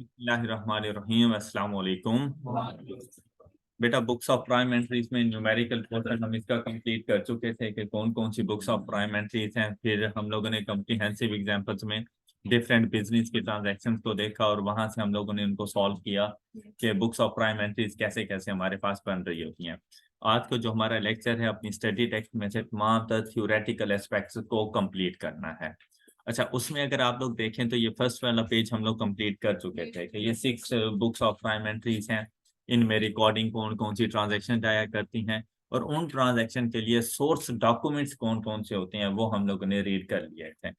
बिस्मिल्लाहिर्रहमानिर्रहीम, अस्सलाम वालेकुम। बेटा, बुक्स ऑफ प्राइम एंट्रीज में न्यूमेरिकल पोर्शन हम इसका कंप्लीट कर चुके थे कि कौन कौन सी बुक्स ऑफ प्राइम एंट्रीज हैं। फिर हम लोगों ने कम्प्रीहेंसिव एग्जांपल्स में डिफरेंट बिजनेस के ट्रांजैक्शंस को देखा और वहां से हम लोगों ने उनको सॉल्व किया कि बुक्स ऑफ प्राइम एंट्रीज कैसे कैसे हमारे पास बन रही होती हैं। आज का जो हमारा लेक्चर है अपनी स्टडी टेक्स्ट में से तमाम थ्योरेटिकल एस्पेक्ट्स को कंप्लीट करना है। अच्छा, उसमें अगर आप लोग देखें तो ये फर्स्ट वाला पेज हम लोग कंप्लीट कर चुके थे कि ये 6 बुक्स ऑफ प्राइम एंट्रीज हैं। इनमें रिकॉर्डिंग कौन कौन सी ट्रांजैक्शन जाया करती हैं और उन ट्रांजैक्शन के लिए सोर्स डॉक्यूमेंट्स कौन कौन से होते हैं वो हम लोगों ने रीड कर लिए थे।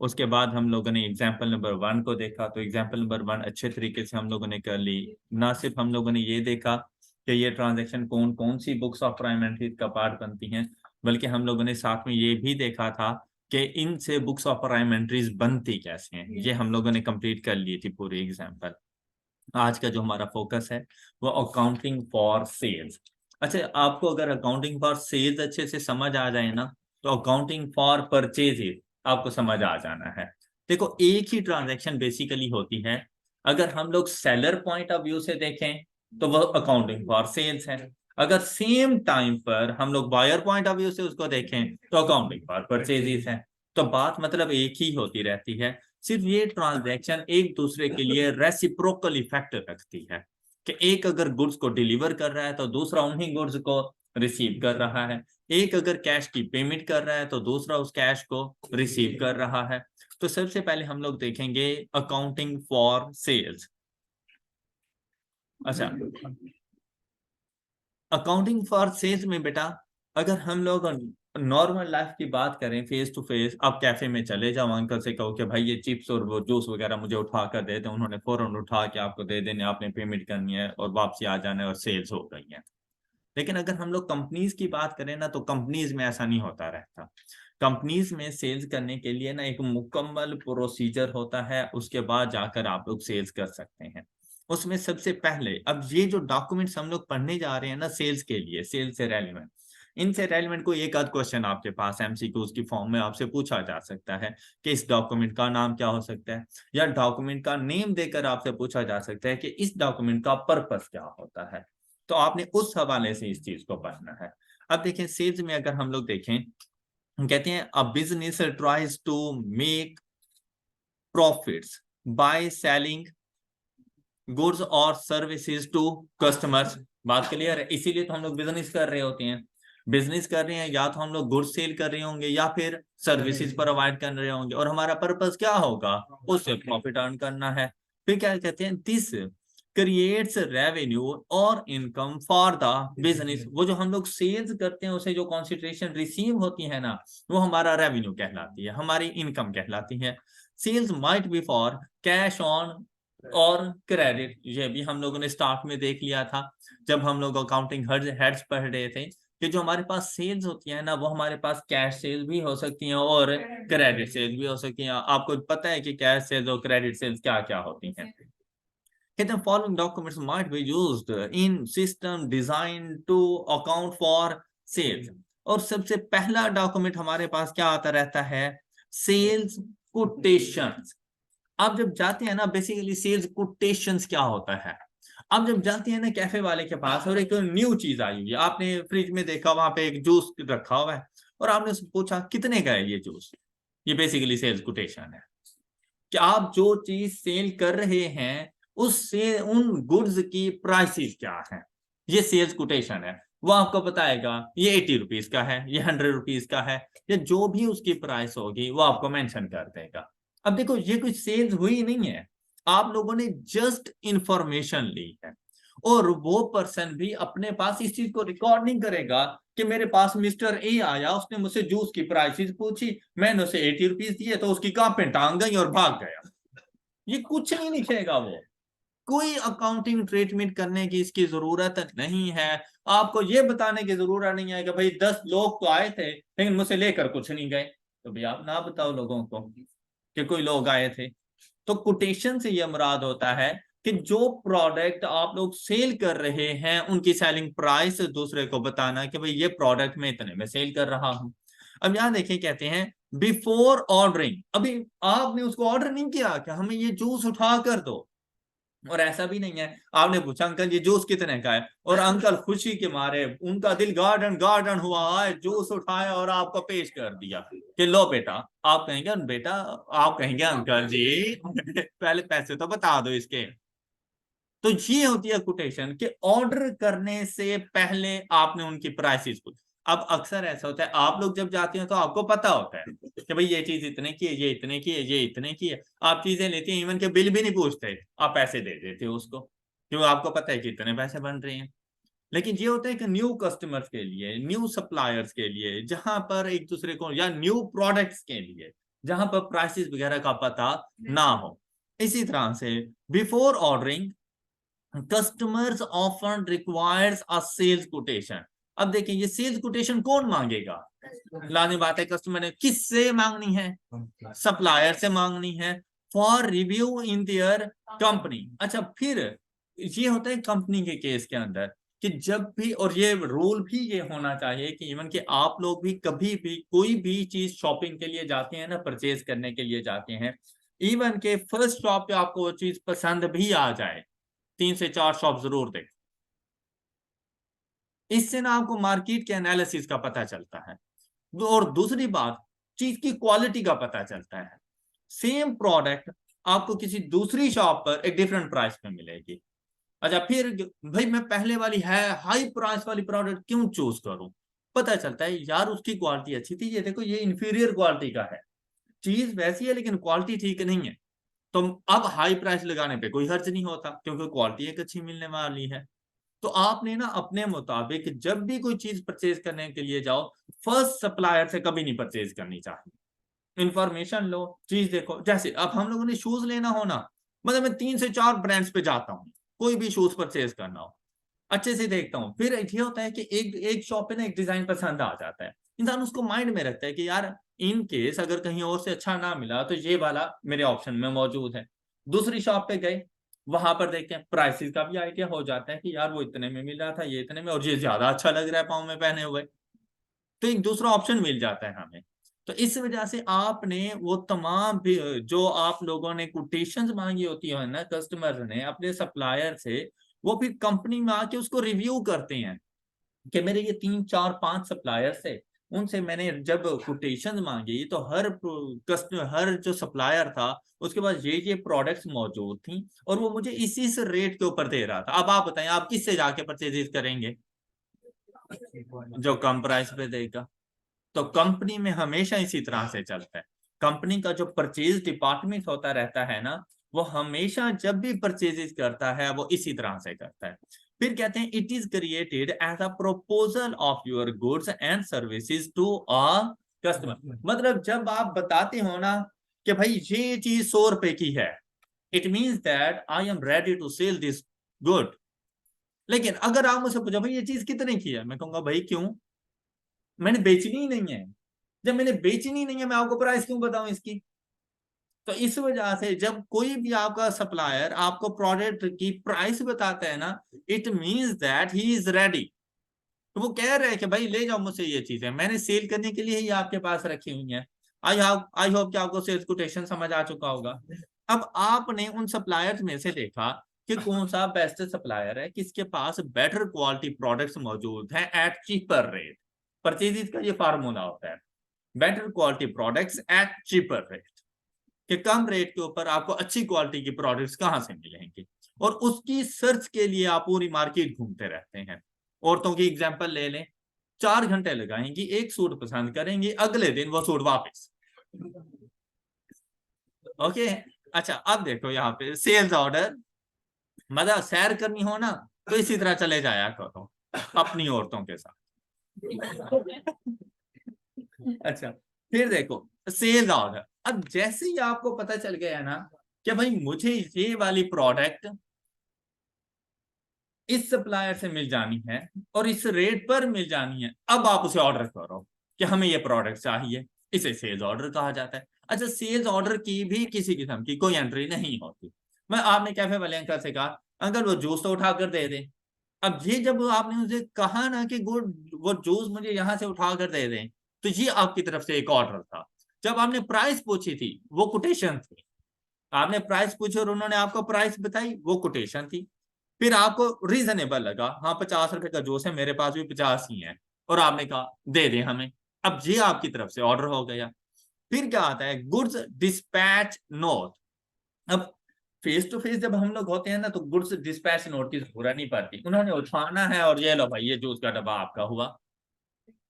उसके बाद हम लोगों ने एग्जाम्पल नंबर 1 को देखा, तो एग्जाम्पल नंबर 1 अच्छे तरीके से हम लोगों ने कर ली। ना सिर्फ हम लोगों ने ये देखा कि ये ट्रांजैक्शन कौन कौन सी बुक्स ऑफ प्राइम एंट्रीज का पार्ट बनती हैं, बल्कि हम लोगों ने साथ में ये भी देखा था कि इनसे बुक्स ऑफ प्राइम एंट्रीज बनती कैसे हैं। ये हम लोगों ने कंप्लीट कर ली थी पूरी एग्जाम्पल। आज का जो हमारा फोकस है वो अकाउंटिंग फॉर सेल्स। अच्छा, आपको अगर अकाउंटिंग फॉर सेल्स अच्छे से समझ आ जाए ना तो अकाउंटिंग फॉर परचेजेस आपको समझ आ जाना है। देखो, एक ही ट्रांजैक्शन बेसिकली होती है। अगर हम लोग सेलर पॉइंट ऑफ व्यू से देखें तो वह अकाउंटिंग फॉर सेल्स है। अगर सेम टाइम पर हम लोग बायर पॉइंट ऑफ व्यू से उसको देखें तो अकाउंटिंग फॉर परचेजेस है। तो बात मतलब एक ही होती रहती है। सिर्फ ये ट्रांजैक्शन एक दूसरे के लिए रेसिप्रोकल इफेक्ट रखती है कि एक अगर गुड्स को डिलीवर कर रहा है तो दूसरा उन्हीं गुड्स को रिसीव कर रहा है। एक अगर कैश की पेमेंट कर रहा है तो दूसरा उस कैश को रिसीव कर रहा है। तो सबसे पहले हम लोग देखेंगे अकाउंटिंग फॉर सेल्स। अच्छा, अकाउंटिंग फॉर सेल्स में बेटा अगर हम लोग नॉर्मल लाइफ की बात करें, फेस टू फेस, आप कैफे में चले जाओ, अंकल से कहो कि भाई ये चिप्स और वो जूस वगैरह मुझे उठा कर दे दें, उन्होंने फौरन उठा के आपको दे देने, आपने पेमेंट करनी है और वापसी आ जाना है और सेल्स हो गई है। लेकिन अगर हम लोग कंपनीज की बात करें ना तो कंपनीज में ऐसा नहीं होता रहता। कंपनीज में सेल्स करने के लिए ना एक मुकम्मल प्रोसीजर होता है, उसके बाद जाकर आप लोग सेल्स कर सकते हैं। उसमें सबसे पहले अब ये जो डॉक्यूमेंट्स हम लोग पढ़ने जा रहे हैं ना सेल्स के लिए, सेल्स से रेलिवेंट, इनसे रेलिवेंट कोई एक आध क्वेश्चन आपके पास एमसीक्यूज की फॉर्म में आपसे पूछा जा सकता है कि इस डॉक्यूमेंट का नाम क्या हो सकता है, या डॉक्यूमेंट का नेम देकर आपसे पूछा जा सकता है कि इस डॉक्यूमेंट का पर्पस क्या होता है। तो आपने उस हवाले से इस चीज को पढ़ना है। अब देखें सेल्स में अगर हम लोग देखें, हम कहते हैं a business tries to make profits by selling goods और सर्विसेज टू कस्टमर्स। बात क्लियर है? इसीलिए तो हम लोग बिजनेस कर रहे होते हैं। बिजनेस कर रहे हैं या तो हम लोग गुड्स सेल कर रहे होंगे या फिर सर्विसेज प्रोवाइड कर रहे होंगे, और हमारा पर्पस क्या होगा? उससे प्रॉफिट अर्न करना है। फिर क्या कहते हैं, दिस क्रिएट्स रेवेन्यू और इनकम फॉर द बिजनेस। वो जो हम लोग सेल्स करते हैं उसे जो कॉन्सेंट्रेशन रिसीव होती है ना, वो हमारा रेवेन्यू कहलाती है, हमारी इनकम कहलाती है। Sales might be for cash on और क्रेडिट, ये भी हम लोगों ने स्टार्ट में देख लिया था जब हम लोग अकाउंटिंग हेड्स पढ़ रहे थे कि जो हमारे पास सेल्स होती है ना वो हमारे पास कैश सेल भी हो सकती हैं और क्रेडिट सेल भी हो सकती हैं। आपको पता है कि कैश सेल्स और क्रेडिट सेल्स क्या क्या होती हैं? कहते हैं following documents might be used in system design to account for sales. और सबसे पहला डॉक्यूमेंट हमारे पास क्या आता रहता है? Sales quotations. आप जब जाते हैं ना, बेसिकली सेल्स कोटेशंस क्या होता है? आप जब जाते हैं ना कैफे वाले के पास और एक न्यू चीज आई हुई है, आपने फ्रिज में देखा वहां पे एक जूस रखा हुआ है और आपने उससे पूछा कितने का है ये जूस, ये बेसिकली सेल्स कोटेशन है कि आप जो चीज सेल कर रहे हैं उससे उन गुड्स की प्राइसेस क्या है। ये सेल्स कोटेशन है। वो आपको बताएगा ये 80 रुपीज का है, ये 100 रुपीज का है, या जो भी उसकी प्राइस होगी वो आपको मेंशन कर देगा। अब देखो, ये कुछ सेल्स हुई नहीं है, आप लोगों ने जस्ट इंफॉर्मेशन ली है। और वो पर्सन भी अपने पास इस चीज को रिकॉर्ड नहीं करेगा कि मेरे पास मिस्टर ए आया, उसने मुझसे जूस की प्राइसेस पूछी, मैंने उसे 80 रुपीज दिए तो उसकी कांपें टांग गई और भाग गया। ये कुछ नहीं लिखेगा वो। कोई अकाउंटिंग ट्रीटमेंट करने की इसकी जरूरत नहीं है। आपको ये बताने की जरूरत नहीं है कि भाई 10 लोग तो आए थे लेकिन मुझसे लेकर कुछ नहीं गए। तो भाई आप ना बताओ लोगों को कि कोई लोग आए थे। तो कोटेशन से ये मुराद होता है कि जो प्रोडक्ट आप लोग सेल कर रहे हैं उनकी सेलिंग प्राइस दूसरे को बताना कि भाई ये प्रोडक्ट मैं इतने में सेल कर रहा हूं। अब यहां देखिए, कहते हैं बिफोर ऑर्डरिंग, अभी आपने उसको ऑर्डर नहीं किया कि हमें ये जूस उठा कर दो, और ऐसा भी नहीं है आपने पूछा अंकल ये जूस कितने का है, और अंकल खुशी के मारे उनका दिल गार्डन गार्डन हुआ है, जूस उठाया और आपको पेश कर दिया कि लो बेटा। आप कहेंगे बेटा, आप कहेंगे अंकल जी पहले पैसे तो बता दो इसके। तो ये होती है कोटेशन कि ऑर्डर करने से पहले आपने उनकी प्राइसेस पूछ। अब अक्सर ऐसा होता है आप लोग जब जाते हैं तो आपको पता होता है कि भाई ये चीज इतने की है, ये इतने की है, ये इतने की है। आप चीजें लेते हैं, इवन के बिल भी नहीं पूछते, आप पैसे दे देते हो उसको, क्योंकि आपको पता है कि इतने पैसे बन रहे हैं। लेकिन ये होता है कि न्यू कस्टमर्स के लिए, न्यू सप्लायर्स के लिए, जहां पर एक दूसरे को, या न्यू प्रोडक्ट्स के लिए जहां पर प्राइसेस वगैरह का पता ना हो। इसी तरह से before ordering customers often requires a sales quotation. अब देखिए ये सेल्स कोटेशन कौन मांगेगा? लाने बात है, कस्टमर ने किससे मांगनी है? सप्लायर से मांगनी है, for review in their company. अच्छा, फिर ये होता है कंपनी के केस के अंदर कि जब भी, और ये रूल भी ये होना चाहिए कि इवन कि आप लोग भी कभी भी कोई भी चीज शॉपिंग के लिए जाते हैं ना, परचेज करने के लिए जाते हैं, इवन के फर्स्ट शॉप पे आपको वो चीज पसंद भी आ जाए, 3 से 4 शॉप जरूर देख। इससे ना आपको मार्केट के एनालिसिस का पता चलता है, और दूसरी बात चीज की क्वालिटी का पता चलता है। सेम प्रोडक्ट आपको किसी दूसरी शॉप पर एक डिफरेंट प्राइस पे मिलेगी। अच्छा, फिर भाई मैं पहले वाली है हाई प्राइस वाली प्रोडक्ट क्यों चूज करूं? पता चलता है यार उसकी क्वालिटी अच्छी थी, ये देखो ये इंफीरियर क्वालिटी का है, चीज वैसी है लेकिन क्वालिटी ठीक नहीं है। तो अब हाई प्राइस लगाने पे कोई हर्ज नहीं होता क्योंकि क्वालिटी एक अच्छी मिलने वाली है। तो आपने ना अपने मुताबिक जब भी कोई चीज परचेज करने के लिए जाओ, फर्स्ट सप्लायर से कभी नहीं परचेज करनी चाहिए। इंफॉर्मेशन लो, चीज देखो। जैसे अब हम लोगों ने शूज लेना हो ना, मतलब मैं 3 से 4 ब्रांड्स पे जाता हूँ, कोई भी शूज परचेज करना हो, अच्छे से देखता हूँ। फिर ये होता है कि एक एक शॉप पे ना एक डिजाइन पसंद आ जाता है, इंसान उसको माइंड में रखता है कि यार इन केस अगर कहीं और से अच्छा ना मिला तो ये वाला मेरे ऑप्शन में मौजूद है। दूसरी शॉप पे गए, वहां पर देखते हैं प्राइसेस का भी आइडिया हो जाता है कि यार वो इतने में मिल रहा था, ये इतने में, और ये ज्यादा अच्छा लग रहा है पाँव में पहने हुए, तो एक दूसरा ऑप्शन मिल जाता है हमें। तो इस वजह से आपने वो तमाम भी जो आप लोगों ने कोटेशंस मांगी होती है ना कस्टमर ने अपने सप्लायर से, वो फिर कंपनी में आके उसको रिव्यू करते हैं कि मेरे ये 3 4 5 सप्लायर थे, उनसे मैंने जब कोटेशन मांगी तो हर कस्टमर, हर जो सप्लायर था उसके पास ये प्रोडक्ट्स मौजूद थी, और वो मुझे इसी से रेट के ऊपर दे रहा था। अब आप बताएं आप किससे जाके परचेज करेंगे? जो कम प्राइस पे देगा। तो कंपनी में हमेशा इसी तरह से चलता है। कंपनी का जो परचेज डिपार्टमेंट होता रहता है ना, वो हमेशा जब भी परचेजेस करता है वो इसी तरह से करता है। फिर कहते हैं it is created as a proposal of your goods and services to a customer. मतलब जब आप बताते हो ना कि भाई ये चीज 100 रुपए की है, it means that I am ready to sell this good. लेकिन अगर आप मुझसे पूछो भाई ये चीज कितने की है, मैं कहूंगा भाई क्यों, मैंने बेचनी ही नहीं है। जब मैंने बेचनी नहीं है मैं आपको प्राइस क्यों बताऊं इसकी? तो इस वजह से जब कोई भी आपका सप्लायर आपको प्रोडक्ट की प्राइस बताता है ना, it means that he is ready. तो वो कह रहे हैं कि भाई ले जाओ मुझसे ये चीजें, मैंने सेल करने के लिए ही आपके पास रखी हुई हैं। आई होप कि आपको सेल्स कोटेशन समझ आ चुका होगा। अब आपने उन सप्लायर्स में से देखा कि कौन सा बेस्ट सप्लायर है, किसके पास बेटर क्वालिटी प्रोडक्ट्स मौजूद हैं एट चीपर रेट। परचेज का ये फार्मूला होता है, better quality products at cheaper rate, कि कम रेट के ऊपर आपको अच्छी क्वालिटी की प्रोडक्ट्स कहाँ से मिलेंगे। और उसकी सर्च के लिए आप पूरी मार्केट घूमते रहते हैं। औरतों की एग्जांपल ले लें, 4 घंटे लगाएंगी, एक सूट पसंद करेंगी, अगले दिन वो सूट वापस। ओके। अच्छा, अब देखो यहाँ पे सेल्स ऑर्डर, मतलब सैर करनी हो ना तो इसी तरह चले जाया करो अपनी औरतों के साथ। अच्छा, फिर देखो सेल्स ऑर्डर। अब जैसे ही आपको पता चल गया ना कि भाई मुझे ये वाली प्रोडक्ट इस सप्लायर से मिल जानी है और इस रेट पर मिल जानी है, अब आप उसे ऑर्डर करो कि हमें ये प्रोडक्ट चाहिए। इसे सेल्स ऑर्डर कहा जाता है। अच्छा, सेल्स ऑर्डर की भी किसी किस्म की कोई एंट्री नहीं होती। मैं आपने कैफे वाले अंकल से कहा अंकल वो जूस तो उठा कर दे दे। अब ये जब आपने उनसे कहा ना कि गुड वो जूस मुझे यहाँ से उठा कर दे दें, तो ये आपकी तरफ से एक ऑर्डर था। जब आपने प्राइस पूछी थी वो कोटेशन थी। आपने प्राइस पूछी और उन्होंने आपको प्राइस बताई, वो कोटेशन थी। फिर आपको रीजनेबल लगा, हाँ 50 रुपए का जूस है, मेरे पास भी 50 ही है, और आपने कहा दे दे हमें। अब ये आपकी तरफ से ऑर्डर हो गया। फिर क्या आता है, गुड्स डिस्पैच नोट। अब फेस टू फेस जब हम लोग होते हैं ना, तो गुड्स डिस्पैच नोट की जरूरत नहीं पड़ती, उन्होंने उठाना है और ये लो भाई ये जूस का डब्बा आपका हुआ।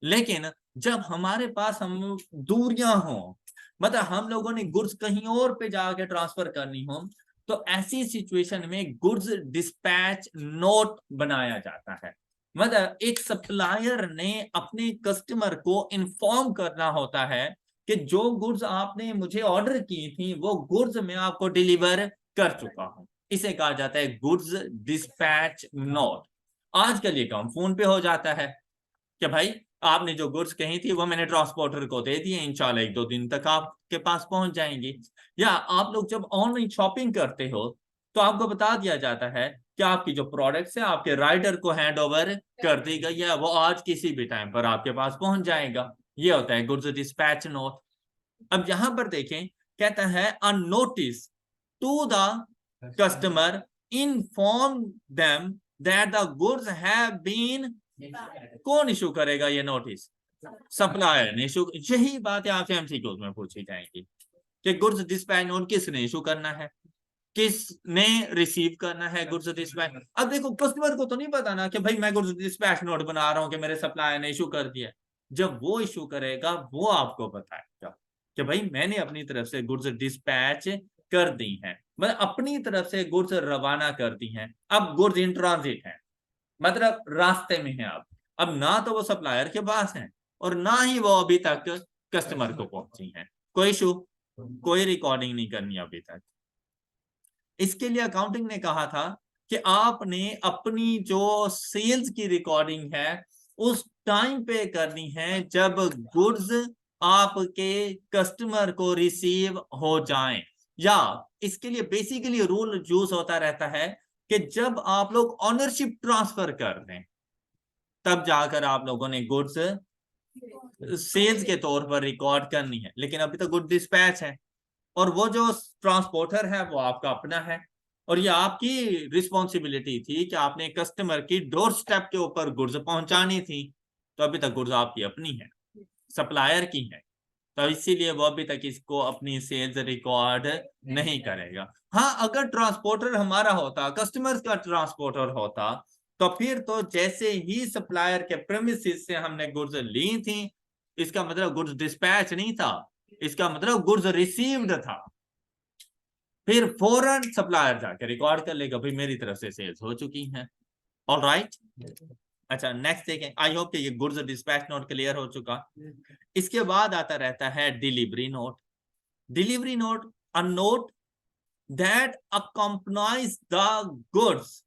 लेकिन जब हमारे पास हम दूरियां हों, मतलब हम लोगों ने गुड्स कहीं और पे जाके ट्रांसफर करनी हो, तो ऐसी सिचुएशन में गुड्स डिस्पैच नोट बनाया जाता है। मतलब एक सप्लायर ने अपने कस्टमर को इन्फॉर्म करना होता है कि जो गुड्स आपने मुझे ऑर्डर की थी वो गुड्स मैं आपको डिलीवर कर चुका हूं। इसे कहा जाता है गुड्स डिस्पैच नोट। आजकल ये काम फोन पे हो जाता है कि भाई आपने जो गुड्स कही थी वो मैंने ट्रांसपोर्टर को दे दिए, इंशाल्लाह 1-2 दिन तक आपके पास पहुंच जाएंगी। या आप लोग जब ऑनलाइन शॉपिंग करते हो तो आपको बता दिया जाता है कि आपकी जो प्रोडक्ट्स है आपके राइडर को हैंड ओवर कर दी गई है, वो आज किसी भी टाइम पर आपके पास पहुंच जाएगा। ये होता है गुड्स डिस्पैच नोट। अब यहां पर देखें, कहता है a notice to the customer inform them that the goods have been. कौन इशू करेगा ये नोटिस? सप्लायर ने इशू। यही बात है आपसे एमसीक्यूज में पूछी जाएंगी कि गुड्स डिस्पैच नोट किसने इशू करना है, किसने रिसीव करना है गुड्स डिस्पैच। अब देखो कस्टमर को तो नहीं पता ना कि भाई मैं गुड्स डिस्पैच नोट बना रहा हूं कि मेरे सप्लायर ने इशू कर दिया। जब वो इशू करेगा वो आपको बताएगा कि भाई मैंने अपनी तरफ से गुड्स डिस्पैच कर दी हैं, मतलब अपनी तरफ से गुड्स रवाना कर दी हैं। अब गुड्स इन ट्रांजिट है, मतलब रास्ते में है। अब ना तो वो सप्लायर के पास है और ना ही वो अभी तक कस्टमर को पहुंची है। कोई इशू, कोई रिकॉर्डिंग नहीं करनी अभी तक। इसके लिए अकाउंटिंग ने कहा था कि आपने अपनी जो सेल्स की रिकॉर्डिंग है उस टाइम पे करनी है जब गुड्स आपके कस्टमर को रिसीव हो जाएं। या इसके लिए बेसिकली रूल यूज होता रहता है कि जब आप लोग ऑनरशिप ट्रांसफर कर दें तब जाकर आप लोगों ने गुड्स सेल्स के तौर पर रिकॉर्ड करनी है। लेकिन अभी तो गुड डिस्पैच है और वो जो ट्रांसपोर्टर है वो आपका अपना है, और ये आपकी रिस्पॉन्सिबिलिटी थी कि आपने कस्टमर की डोर स्टेप के ऊपर गुड्स पहुंचानी थी। तो अभी तक गुड्स आपकी अपनी है, सप्लायर की है, तो इसीलिए वो अभी तक इसको अपनी सेल्स रिकॉर्ड नहीं करेगा। हाँ अगर ट्रांसपोर्टर हमारा होता, कस्टमर का ट्रांसपोर्टर होता, तो फिर तो जैसे ही सप्लायर के प्रेमिसेस से हमने गुड्स ली थी, इसका मतलब गुड्स डिस्पैच नहीं था, इसका मतलब गुड्स रिसीव्ड था। फिर फौरन सप्लायर जाके रिकॉर्ड कर लेगा भाई मेरी तरफ से सेल्स हो चुकी हैं। ऑलराइट, अच्छा नेक्स्ट देखें। आई होप कि ये गुड्स डिस्पैच नोट क्लियर हो चुका। इसके बाद आता रहता है delivery note. Delivery note, a note that accompanies the goods,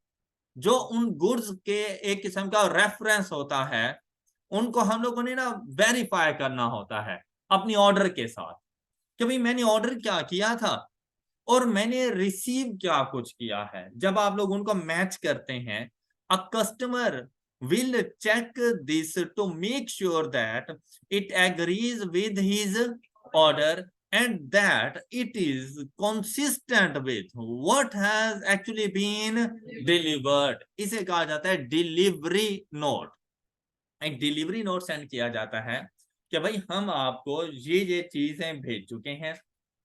जो उन गुड्स के एक किस्म का रेफरेंस होता है, उनको हम लोगों ने ना वेरीफाई करना होता है अपनी ऑर्डर के साथ कि भाई मैंने ऑर्डर क्या किया था और मैंने रिसीव क्या कुछ किया है। जब आप लोग उनको मैच करते हैं, a customer will check this to make sure that it agrees with his order and that it is consistent with what has actually been delivered। इसे कहा जाता है डिलीवरी नोट। एक डिलीवरी नोट सेंड किया जाता है कि भाई हम आपको ये चीजें भेज चुके हैं।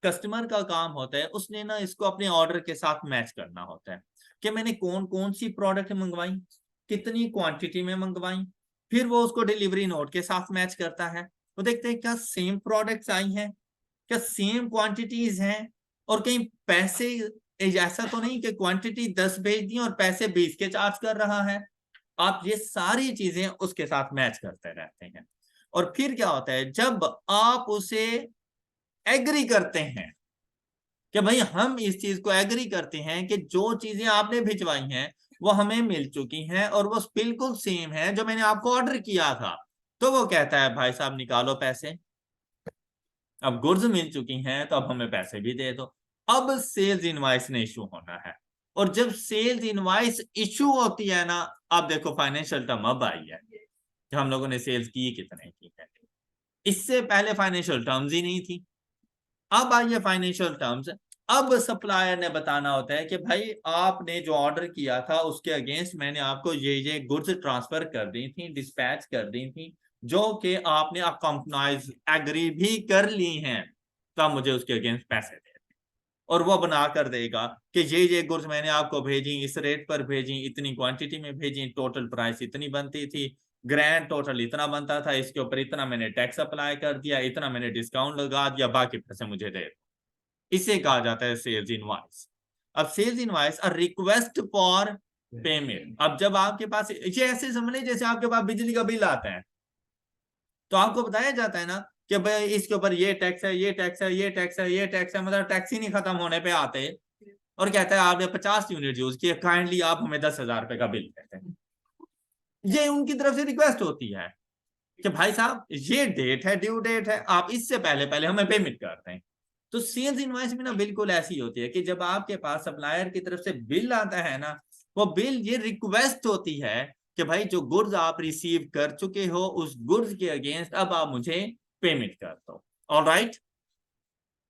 कस्टमर का काम होता है उसने ना इसको अपने ऑर्डर के साथ मैच करना होता है कि मैंने कौन कौन सी प्रोडक्ट मंगवाई, कितनी क्वांटिटी में मंगवाई। फिर वो उसको डिलीवरी नोट के साथ मैच करता है, वो देखते हैं क्या सेम प्रोडक्ट्स आई हैं, क्या सेम क्वांटिटीज हैं, और कहीं पैसे ऐसा तो नहीं कि क्वांटिटी 10 भेज दी और पैसे 20 के चार्ज कर रहा है। आप ये सारी चीजें उसके साथ मैच करते रहते हैं। और फिर क्या होता है, जब आप उसे एग्री करते हैं कि भाई हम इस चीज को एग्री करते हैं कि जो चीजें आपने भिजवाई हैं वो हमें मिल चुकी हैं और वो बिल्कुल सेम है जो मैंने आपको ऑर्डर किया था, तो वो कहता है भाई साहब निकालो पैसे, अब गुड्स मिल चुकी हैं तो अब हमें पैसे भी दे दो। अब सेल्स इनवाइस ने इशू होना है, और जब सेल्स इनवाइस इशू होती है ना, अब देखो फाइनेंशियल टर्म अब आई है कि हम लोगों ने सेल्स की कितने की है। इससे पहले फाइनेंशियल टर्म्स ही नहीं थी, अब आई है फाइनेंशियल टर्म्स। अब सप्लायर ने बताना होता है कि भाई आपने जो ऑर्डर किया था उसके अगेंस्ट मैंने आपको ये गुड्स ट्रांसफर कर दी थी, डिस्पैच कर दी थी, जो कि आपने अकम्पनाइज एग्री भी कर ली हैं, तो आप मुझे उसके अगेंस्ट पैसे दे। और वो बना कर देगा कि ये गुड्स मैंने आपको भेजी, इस रेट पर भेजी, इतनी क्वांटिटी में भेजी, टोटल प्राइस इतनी बनती थी, ग्रैंड टोटल इतना बनता था, इसके ऊपर इतना मैंने टैक्स अप्लाई कर दिया, इतना मैंने डिस्काउंट लगा दिया, बाकी पैसे मुझे दे। इसे कहा जाता है सेल्स इनवॉइस। अब sales invoice a request for payment. अब जब आपके पास ये ऐसे समझ लीजिए जैसे आपके पास बिजली का बिल आता है, तो आपको बताया जाता है ना कि भाई इसके ऊपर ये टैक्स है, ये टैक्स है, ये टैक्स है, ये टैक्स है, मतलब टैक्स ही नहीं खत्म होने पे आते, और कहता है आपने 50 यूनिट यूज किए, काइंडली आप हमें 10,000 रुपए का बिल देते हैं। ये उनकी तरफ से रिक्वेस्ट होती है कि भाई साहब ये डेट है, ड्यू डेट है, आप इससे पहले पहले हमें पेमेंट करते हैं। तो सेल्स इनवॉइस में ना बिल्कुल ऐसी होती है कि जब आपके पास सप्लायर की तरफ से बिल आता है ना, वो बिल ये रिक्वेस्ट होती है कि भाई जो गुड्स आप रिसीव कर चुके हो उस गुड्स के अगेंस्ट अब आप मुझे पेमेंट कर दो। All right,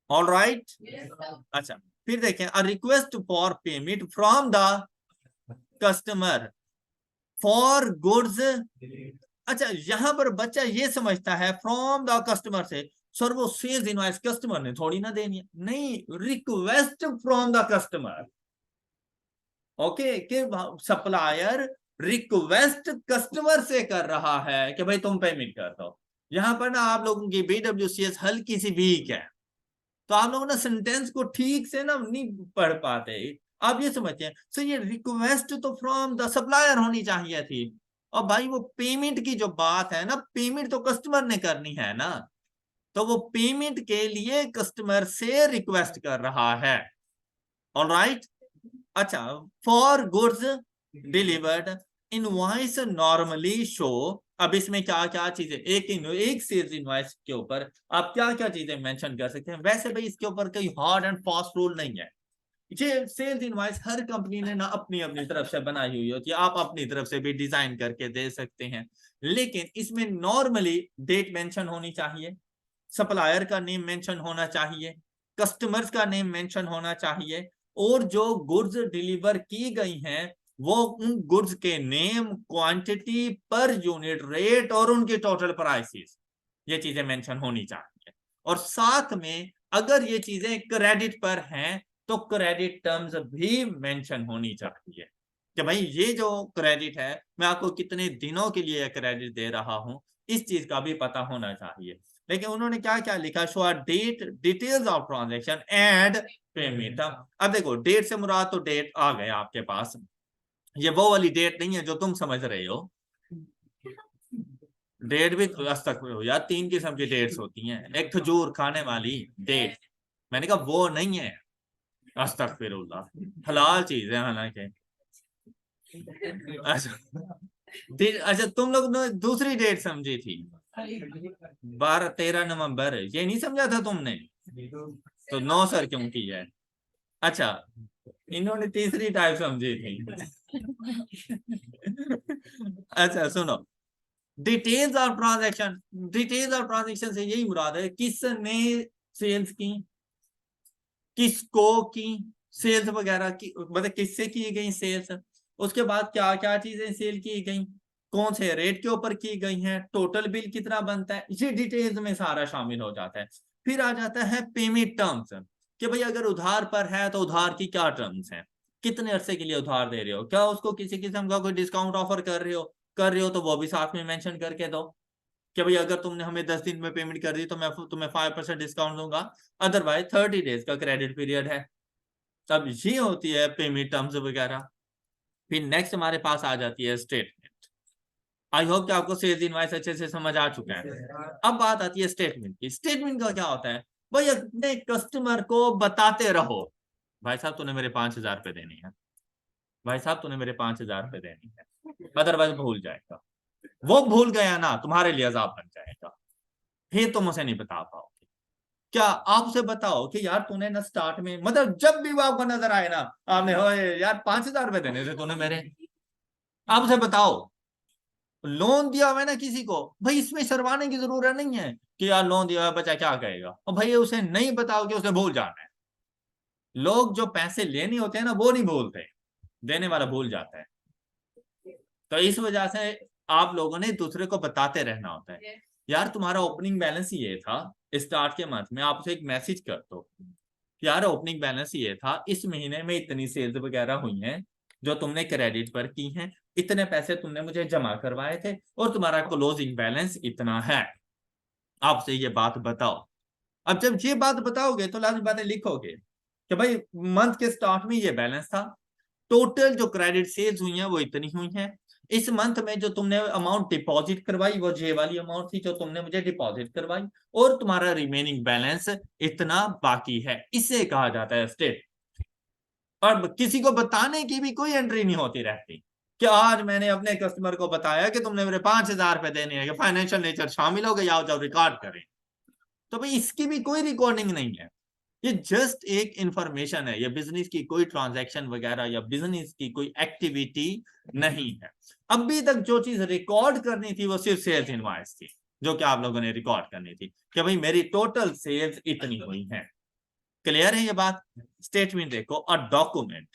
all right. अच्छा, फिर देखें, अ request for payment from the customer for goods. अच्छा, यहां पर बच्चा ये समझता है फ्रॉम द कस्टमर से, सर वो सेल्स इनवॉइस कस्टमर ने थोड़ी ना देनी है, नहीं, request from the customer. Okay, कि सप्लायर रिक्वेस्ट कस्टमर से कर रहा है कि भाई तुम पेमेंट कर दो। यहां पर ना आप लोगों की BWCS हल्की सी वीक है, तो आप लोग ना सेंटेंस को ठीक से ना नहीं पढ़ पाते। आप ये समझते हैं सर ये रिक्वेस्ट तो फ्रॉम द सप्लायर होनी चाहिए थी, और भाई वो पेमेंट की जो बात है ना, पेमेंट तो कस्टमर ने करनी है ना, तो वो पेमेंट के लिए कस्टमर से रिक्वेस्ट कर रहा है। ऑलराइट। अच्छा, for goods delivered invoice normally show. अब इसमें क्या क्या चीजें, एक सेल्स इनवॉइस के ऊपर आप क्या क्या चीजें मेंशन कर सकते हैं। वैसे भाई इसके ऊपर कोई हार्ड एंड फास्ट रूल नहीं है, ये सेल्स इनवॉइस हर कंपनी ने ना अपनी अपनी तरफ से बनाई हुई होती है, आप अपनी तरफ से भी डिजाइन करके दे सकते हैं, लेकिन इसमें नॉर्मली डेट मेंशन होनी चाहिए, सप्लायर का नेम मेंशन होना चाहिए, कस्टमर्स का नेम मेंशन होना चाहिए, और जो गुड्स डिलीवर की गई हैं वो उन गुड्स के name, quantity, per unit rate और उनके टोटल प्राइसेस, ये चीजें मेंशन होनी चाहिए। और साथ में अगर ये चीजें क्रेडिट पर हैं तो क्रेडिट टर्म्स भी मेंशन होनी चाहिए कि भाई ये जो क्रेडिट है मैं आपको कितने दिनों के लिए क्रेडिट दे रहा हूं, इस चीज का भी पता होना चाहिए। लेकिन उन्होंने क्या क्या लिखा, show that, details of transaction and payment. अब देखो डेट से मुराद तो डेट आ गए आपके पास, ये वो वाली डेट नहीं है जो तुम समझ रहे हो। डेट भी तक हो यार, 3 किस्म की डेट्स होती हैं, एक खजूर खाने वाली डेट, मैंने कहा वो नहीं है, अस्तगफिरुल्लाह, हलाल चीज है हालांकि। अच्छा तुम लोग ने दूसरी डेट समझी थी, 12-13 नवंबर, ये नहीं समझा था तुमने, तो 9 सर क्यों की है। अच्छा, इन्होंने तीसरी टाइप समझी थी। अच्छा सुनो, details of transaction, details of transaction से यही मुराद है किसने सेल्स की, किसको की सेल्स वगैरह की, मतलब किससे की गई सेल्स, उसके बाद क्या क्या चीजें सेल की गई, कौन से रेट के ऊपर की गई हैं, टोटल बिल कितना बनता है, ये डिटेल्स में सारा शामिल हो जाता है। फिर आ जाता है पेमेंट टर्म्स, कि भाई अगर उधार पर है तो उधार की क्या टर्म्स हैं, कितने अरसे के लिए उधार दे रहे हो, क्या उसको किसी किस्म का कोई डिस्काउंट ऑफर कर रहे हो तो वो भी साथ में मेंशन करके दो कि भाई अगर तुमने हमें 10 दिन में पेमेंट कर दी तो मैं तुम्हें 5% डिस्काउंट दूंगा, अदरवाइज 30 डेज का क्रेडिट पीरियड है। तब ये होती है पेमेंट टर्म्स वगैरह। फिर नेक्स्ट हमारे पास आ जाती है स्टेटमेंट। आई होप कि आपको सेल्स इनवॉइस अच्छे से समझ आ चुका है। अब बात आती है स्टेटमेंट की। स्टेटमेंट का क्या होता है, भाई अपने कस्टमर को बताते रहो भाई साहब तूने मेरे 5,000 रुपये देने हैं, भाई साहब तूने मेरे 5,000 रुपये देने हैं, अदरवाइज भूल जाएगा, वो भूल गया ना तुम्हारे लिए अजाब बन जाएगा, फिर तुम उसे नहीं बता पाओगे। क्या आप उसे बताओ कि यार तूने ना स्टार्ट में, मतलब जब भी वो आपको नजर आए ना, आपने हो यार 5,000 रुपये देने थे तूने मेरे, आप उसे बताओ। लोन दिया हुआ है ना किसी को, भाई इसमें शर्माने की जरूरत नहीं है कि यार लोन दिया हुआ बच्चा क्या कहेगा, और भाई उसे नहीं बताओ कि उसे भूल जाना है, लोग जो पैसे लेने होते हैं ना वो नहीं भूलते, देने वाला भूल जाता है। तो इस वजह से आप लोगों ने दूसरे को बताते रहना होता है। यार तुम्हारा ओपनिंग बैलेंस ये था, स्टार्ट के मंथ में आप उसे एक मैसेज कर दो, यार ओपनिंग बैलेंस ये था, इस महीने में इतनी सेल्स वगैरह हुई हैं जो तुमने क्रेडिट पर की हैं, इतने पैसे तुमने मुझे जमा करवाए थे और तुम्हारा क्लोजिंग बैलेंस इतना है, आपसे ये बात बताओ। अब जब ये बात बताओगे तो लाजमी बातें लिखोगे कि भाई मंथ के स्टार्ट में ये बैलेंस था, टोटल जो क्रेडिट सेल्स हुई हैं वो इतनी हुई हैं, इस मंथ में जो तुमने अमाउंट डिपॉजिट करवाई वो जे वाली अमाउंट थी जो तुमने मुझे डिपॉजिट करवाई, और तुम्हारा रिमेनिंग बैलेंस इतना बाकी है, इसे कहा जाता है स्टेट। और किसी को बताने की भी कोई एंट्री नहीं होती रहती कि आज मैंने अपने कस्टमर को बताया कि तुमने मेरे 5,000 रुपए देने हैं, फाइनेंशियल नेचर शामिल हो गए, आओ जाओ रिकॉर्ड करें। तो भाई इसकी भी कोई रिकॉर्डिंग नहीं है, ये जस्ट एक इंफॉर्मेशन है, ये बिजनेस की कोई ट्रांजैक्शन वगैरह या बिजनेस की कोई एक्टिविटी नहीं है। अभी तक जो चीज रिकॉर्ड करनी थी वो सिर्फ सेल्स इनवॉइस थी, जो कि आप लोगों ने रिकॉर्ड करनी थी कि भाई मेरी टोटल सेल्स इतनी हुई है। क्लियर है ये बात? स्टेटमेंट देखो, a document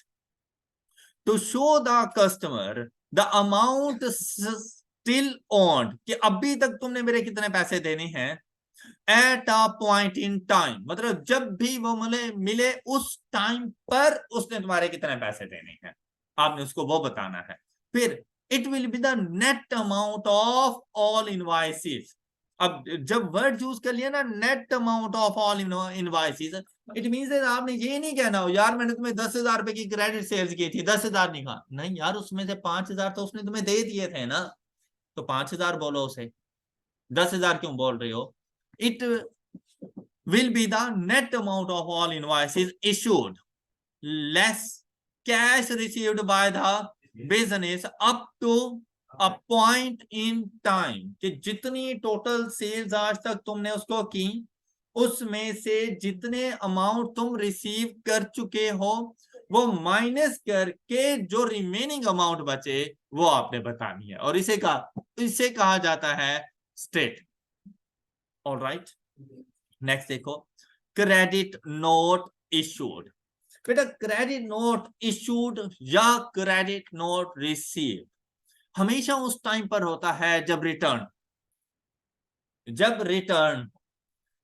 to show the customer the amount still owed, कि अभी तक तुमने मेरे कितने पैसे देने हैं, at a point in time, मतलब जब भी वो मिले मिले उस टाइम पर उसने तुम्हारे कितने पैसे देने हैं, आपने उसको वो बताना है। फिर it will be the net amount of all invoices. अब जब वर्ड यूज कर लिया ना net amount of all invoices, it means आपने ये नहीं कहना हो यार मैंने तुम्हें 10,000 रुपए की क्रेडिट सेल्स की थी, 10,000 नहीं कहा, नहीं यार उसमें से 5,000 तो उसने तुम्हें दे दिए थे ना, तो 5,000 बोलो उसे, 10,000 क्यों बोल रहे हो? It will be the net amount of all invoices issued less cash received by the business up to a point in time, कि जितनी टोटल सेल्स आज तक तुमने उसको की उसमें से जितने अमाउंट तुम रिसीव कर चुके हो वो माइनस करके जो रिमेनिंग अमाउंट बचे वो आपने बतानी है, और इसे कहा जाता है स्टेट। ऑलराइट, नेक्स्ट देखो, क्रेडिट नोट इशूड। बेटा क्रेडिट नोट इशूड या क्रेडिट नोट रिसीव हमेशा उस टाइम पर होता है जब रिटर्न।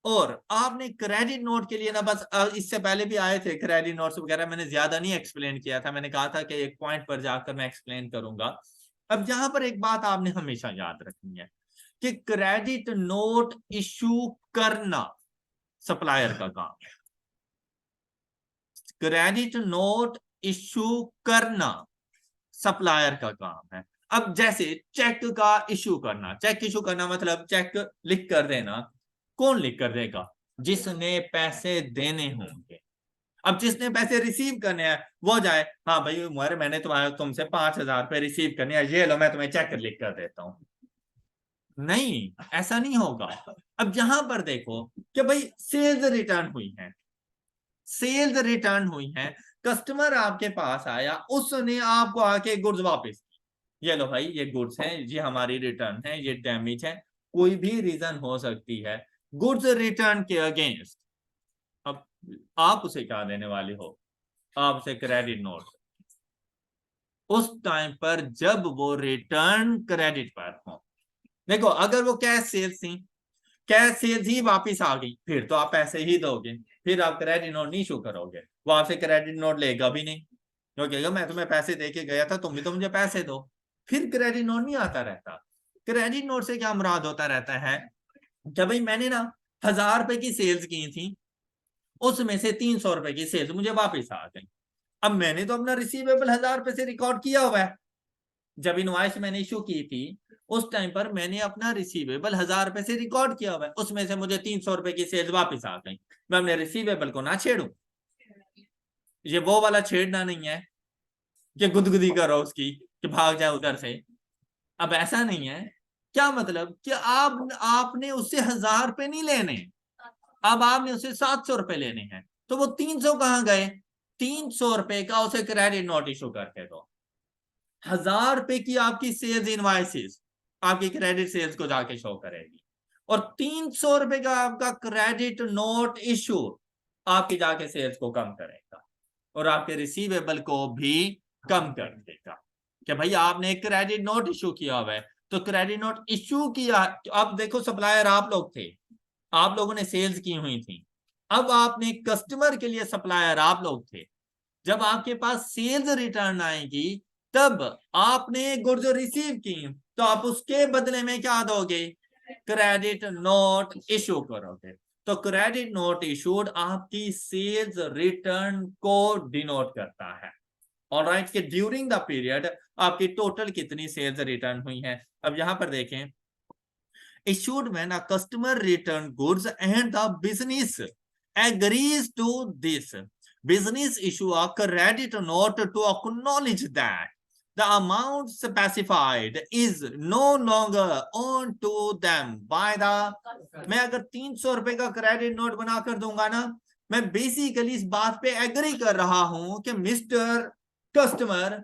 और आपने क्रेडिट नोट के लिए ना बस इससे पहले भी आए थे क्रेडिट नोट्स वगैरह, मैंने ज्यादा नहीं एक्सप्लेन किया था, मैंने कहा था कि एक पॉइंट पर जाकर मैं एक्सप्लेन करूंगा। अब यहां पर एक बात आपने हमेशा याद रखनी है कि क्रेडिट नोट इशू करना सप्लायर का काम है, क्रेडिट नोट इशू करना सप्लायर का काम है। अब जैसे चेक का इशू करना, चेक इशू करना मतलब चेक लिख कर देना, कौन लिख कर देगा? जिसने पैसे देने होंगे। अब जिसने पैसे रिसीव करने हैं वो जाए, हाँ भाई उमर मैंने तुमसे 5,000 रुपए रिसीव करने हैं, ये लो मैं तुम्हें चेक लिख कर देता हूं। नहीं, ऐसा नहीं होगा। अब यहां पर देखो कि भाई सेल्स रिटर्न हुई है, सेल्स रिटर्न हुई है, कस्टमर आपके पास आया, उसने आपको आके गुड्स वापस, ये लो भाई ये गुड्स हैं, ये हमारी रिटर्न है, ये डैमेज है, कोई भी रीजन हो सकती है, गुड्स रिटर्न के अगेंस्ट। अब आप उसे क्या देने वाले हो? आप उसे क्रेडिट नोट उस टाइम पर जब वो रिटर्न क्रेडिट पर हो। देखो अगर वो कैश सेल्स थी, कैश सेल्स ही वापिस आ गई, फिर तो आप पैसे ही दोगे, फिर आप क्रेडिट नोट नहीं इशू करोगे, वो आपसे क्रेडिट नोट लेगा भी नहीं, जो कहेगा मैं तुम्हें पैसे दे के गया था तुम भी तो मुझे पैसे दो। फिर क्रेडिट नोट नहीं आता रहता। क्रेडिट नोट से क्या मुराद होता रहता है कि भाई मैंने ना 1,000 रुपए की सेल्स की थी, उसमें से 300 रुपए की सेल्स मुझे वापिस आ गई। अब मैंने तो अपना रिसीवेबल 1,000 रुपए से रिकॉर्ड किया हुआ है, जब इनवॉइस मैंने इशू की थी उस टाइम पर मैंने अपना रिसीवेबल 1,000 रुपए से रिकॉर्ड किया हुआ है, उसमें से मुझे 300 रुपए की सेल्स वापस आ गई, मैं अपने रिसीवेबल को ना छेड़ू? ये वो वाला छेड़ना नहीं है कि गुदगुदी करो उसकी कि भाग जाए उधर से। अब ऐसा नहीं है, क्या मतलब कि आपने उससे 1,000 रुपए नहीं लेने, अब आपने उससे 700 रुपए लेने हैं, तो वो 300 कहां गए? 300 रुपए का उसे क्रेडिट नोट इशू करके दो। 1,000 रुपए की आपकी सेल्स इनवाइसेस आपकी क्रेडिट सेल्स को जाके शो करेगी, और 300 रुपए का आपका क्रेडिट नोट इशू आपकी जाके सेल्स को कम करेगा। और आपके रिसीवेबल को भी कम कर देगा। कि भाई आपने एक क्रेडिट नोट इशू किया हुआ है, तो क्रेडिट नोट इशू किया, अब देखो सप्लायर आप लोग थे, आप लोगों ने सेल्स की हुई थी, अब आपने कस्टमर के लिए सप्लायर आप लोग थे, जब आपके पास सेल्स रिटर्न आएगी तब आपने गुड्स रिसीव की, तो आप उसके बदले में क्या दोगे, क्रेडिट नोट इशू करोगे। तो क्रेडिट नोट इशूड आपकी सेल्स रिटर्न को डिनोट करता है। ऑलराइट, कि ड्यूरिंग द पीरियड आपकी टोटल कितनी सेल्स रिटर्न हुई है। अब यहां पर देखें, issued when a customer return goods and the business agrees to this. Business issue a credit note to acknowledge that the amount specified is no longer owed to them by the, मैं अगर 300 रुपए का credit note बना कर दूंगा ना, मैं basically इस बात पे एग्री कर रहा हूं कि मिस्टर कस्टमर,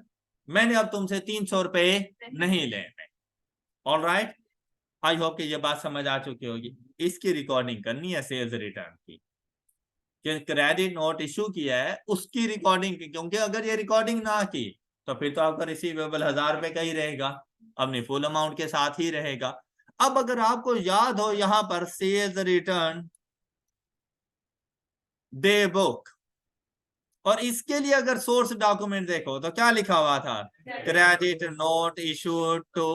मैंने अब तुमसे 300 रुपए नहीं लेने। ऑल राइट, आई होप कि ये बात समझ आ चुकी होगी। इसकी रिकॉर्डिंग करनी है सेल्स रिटर्न की, कि क्रेडिट नोट इशू किया है उसकी रिकॉर्डिंग की, क्योंकि अगर ये रिकॉर्डिंग ना की तो फिर तो आपका रिसीवेबल 1000 रुपए का ही रहेगा, अपनी फुल अमाउंट के साथ ही रहेगा। अब अगर आपको याद हो, यहां पर सेल्स रिटर्न दे बुक, और इसके लिए अगर सोर्स डॉक्यूमेंट देखो तो क्या लिखा हुआ था, credit note issued to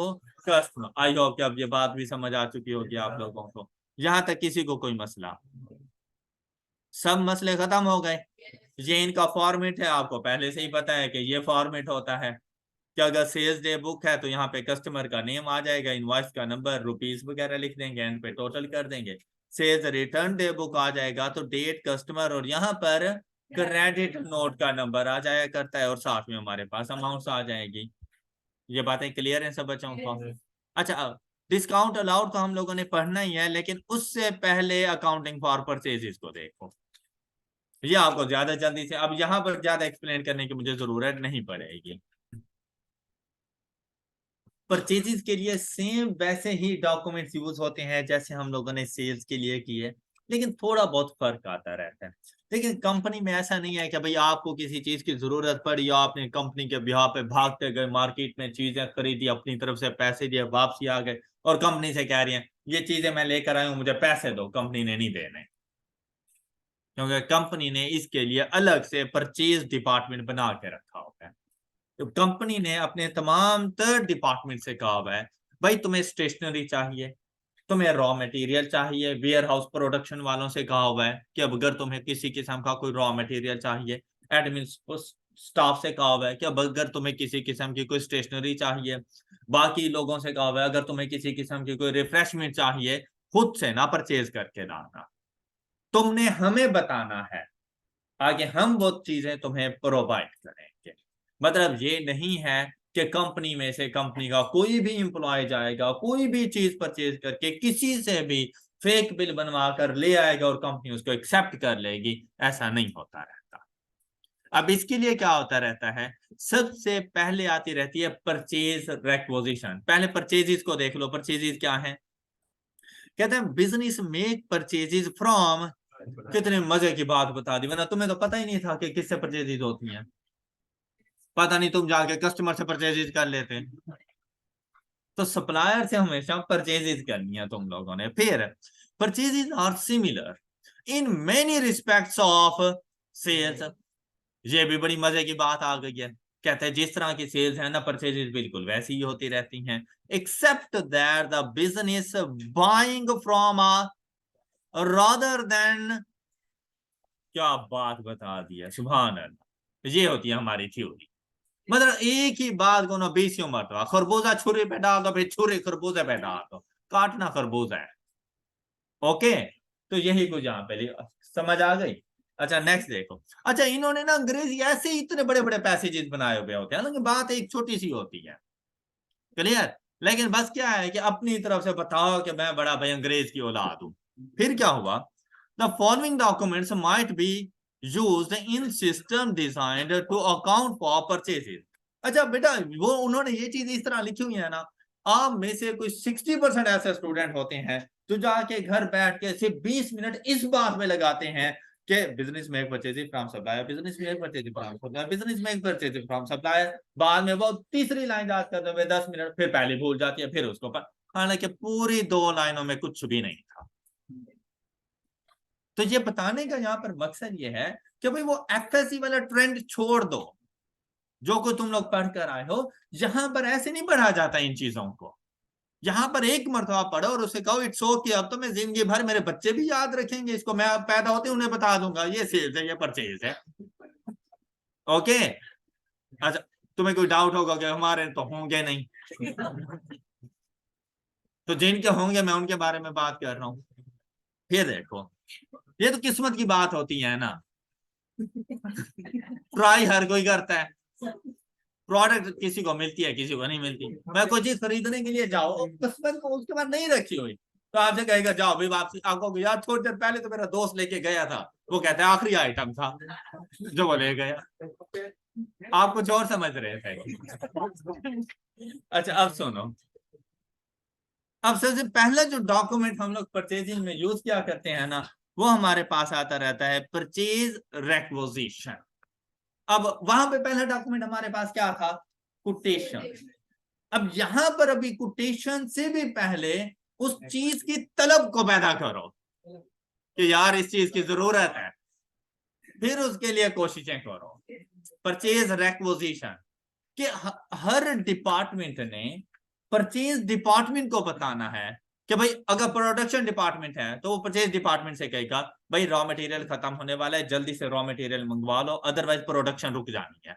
customer. I hope कि अब ये बात भी समझ आ चुकी होगी आप लोगों को। यहां तक किसी को कोई मसला, सब मसले खत्म हो गए। ये इनका फॉर्मेट है, आपको पहले से ही पता है कि ये फॉर्मेट होता है कि अगर सेल्स डे बुक है तो यहाँ पे कस्टमर का नेम आ जाएगा, इनवॉइस का नंबर, रुपीस वगैरह लिख देंगे, एंड पे टोटल कर देंगे। सेल्स रिटर्न डे बुक आ जाएगा तो डेट, कस्टमर, और यहाँ पर क्रेडिट नोट का नंबर आ जाया करता है, और साथ में हमारे पास अमाउंट्स आ जाएगी। ये बातें क्लियर हैं सब बच्चों को? अच्छा, डिस्काउंट अलाउड तो हम लोगों ने पढ़ना ही है, लेकिन उससे पहले अकाउंटिंग फॉर परचेजेस को देखो। ये आपको ज्यादा जल्दी से, अब यहाँ पर ज्यादा एक्सप्लेन करने की मुझे जरूरत नहीं पड़ेगी। परचेजेस के लिए सेम वैसे ही डॉक्यूमेंट्स यूज होते हैं जैसे हम लोगों ने सेल्स के लिए किए, लेकिन थोड़ा बहुत फर्क आता रहता है। लेकिन कंपनी में ऐसा नहीं है कि भाई आपको किसी चीज की जरूरत पड़ी, आपने कंपनी के बिहाफ पे भागते गए, मार्केट में चीजें खरीदी, अपनी तरफ से पैसे दिए, वापसी आ गए, और कंपनी से कह रही हैं ये चीजें मैं लेकर आई हूं, मुझे पैसे दो। कंपनी ने नहीं देने, क्योंकि कंपनी ने इसके लिए अलग से परचेज डिपार्टमेंट बना के रखा होता है। तो कंपनी ने अपने तमाम तर डिपार्टमेंट से कहा हुआ है, भाई तुम्हें स्टेशनरी चाहिए, तुम्हें रॉ मटेरियल चाहिए, वेयर हाउस प्रोडक्शन वालों से कहा हुआ है कि अब अगर तुम्हें किसी किस्म का कोई रॉ मटेरियल चाहिए, एडमिन स्टाफ से कहा हुआ है कि अब अगर तुम्हें किसी किस्म की कोई स्टेशनरी चाहिए, बाकी लोगों से कहा हुआ है अगर तुम्हें किसी किस्म की कोई रिफ्रेशमेंट चाहिए, खुद से ना परचेज करके लाना, तुमने हमें बताना है, आगे हम वो चीजें तुम्हें प्रोवाइड करेंगे। मतलब ये नहीं है कि कंपनी में से, कंपनी का कोई भी एम्प्लॉय जाएगा, कोई भी चीज परचेज करके किसी से भी फेक बिल बनवा कर ले आएगा और कंपनी उसको एक्सेप्ट कर लेगी, ऐसा नहीं होता रहता। अब इसके लिए क्या होता रहता है, सबसे पहले आती रहती है परचेज रेक्विजिशन। पहले परचेजेस को देख लो, परचेजेस क्या है, कहते हैं बिजनेस मेक परचेजेस फ्रॉम, कितने मजे की बात बता दी, वरना तुम्हें तो पता ही नहीं था कि किससे परचेजेस होती हैं, पता नहीं तुम जाके कस्टमर से परचेजेस कर लेते। तो सप्लायर से हमेशा परचेजेस करनी है तुम लोगों ने। फिर purchases are similar in many respects of sales. ये भी बड़ी मजे की बात आ गई है, कहते हैं जिस तरह की सेल्स है ना, परचेजेस बिल्कुल वैसी ही होती रहती हैं, except that the business buying from a rather than, क्या बात बता दी है, सुभान अल्लाह। ये होती है हमारी थ्योरी। मतलब एक ही बात को ना बीसियों मरतबा, खरबूजा छुरी पे डाल दो, फिर छुरी खरबूजे पे डाल दो, काटना खरबूजा है। ओके, तो यही कुछ यहाँ पे समझ आ गई। अच्छा नेक्स्ट देखो। अच्छा, इन्होंने ना अंग्रेजी ऐसे ही इतने बड़े बड़े पैसेजेस बनाए हुए होते हैं, हालांकि बात एक छोटी सी होती है, क्लियर, लेकिन बस क्या है कि अपनी तरफ से बताओ कि मैं बड़ा भाई अंग्रेज की औलाद हूं। फिर क्या हुआ, the following documents might be used in system designed to account for purchases. अच्छा बेटा, वो उन्होंने ये चीज इस तरह लिखी हुई है ना, आप में से कोई 60% ऐसे स्टूडेंट होते हैं जो जाके घर बैठ के सिर्फ 20 मिनट इस बात में लगाते हैं कि business make purchase from supplier, business make purchase from supplier, business make purchase from supplier. बाद में वो तीसरी लाइन याद करते हुए 10 मिनट फिर पहले भूल जाती है, फिर उसको हालांकि पूरी 2 लाइनों में कुछ भी नहीं था। तो ये बताने का यहाँ पर मकसद ये है कि भाई वो एफएससी वाला ट्रेंड छोड़ दो जो को तुम लोग पढ़ कर आए हो। यहां पर ऐसे नहीं पढ़ा जाता इन चीजों को। यहाँ पर एक मरतबा पढ़ो और उसे कहो इट्स ओके, अब तो मैं जिंदगी भर, मेरे बच्चे भी याद रखेंगे इसको, मैं पैदा होते उन्हें बता दूंगा ये सेल्स है, ये परचेज है। ओके। अच्छा, तुम्हें कोई डाउट होगा कि हमारे तो होंगे नहीं, तो जिनके होंगे मैं उनके बारे में बात कर रहा हूँ। फिर देखो, ये तो किस्मत की बात होती है ना। ट्राई हर कोई करता है, प्रोडक्ट किसी को मिलती है किसी को नहीं मिलती। मैं कोई चीज खरीदने के लिए जाओ, किस्मत को उसके बाद नहीं रखी हुई तो आपसे कहेगा जाओ भाई वापसी। आपको यार थोड़ी देर पहले तो मेरा दोस्त लेके गया था, वो कहते हैं आखिरी आइटम था जो वो ले गया। आप कुछ और समझ रहे थे। अच्छा अब सुनो, अब सबसे पहला जो डॉक्यूमेंट हम लोग परचेजिंग में यूज किया करते हैं ना, वो हमारे पास आता रहता है परचेज रेक्विजिशन। अब वहां पे पहला डॉक्यूमेंट हमारे पास क्या था? कोटेशन। अब यहां पर अभी कोटेशन से भी पहले उस चीज की तलब को पैदा करो कि यार इस चीज की जरूरत है, फिर उसके लिए कोशिशें करो। परचेज रेक्विजिशन कि हर डिपार्टमेंट ने परचेज डिपार्टमेंट को बताना है कि भाई अगर प्रोडक्शन डिपार्टमेंट है तो वो परचेज डिपार्टमेंट से कहेगा भाई रॉ मटेरियल खत्म होने वाला है, जल्दी से रॉ मटेरियल मंगवा लो अदरवाइज प्रोडक्शन रुक जानी है।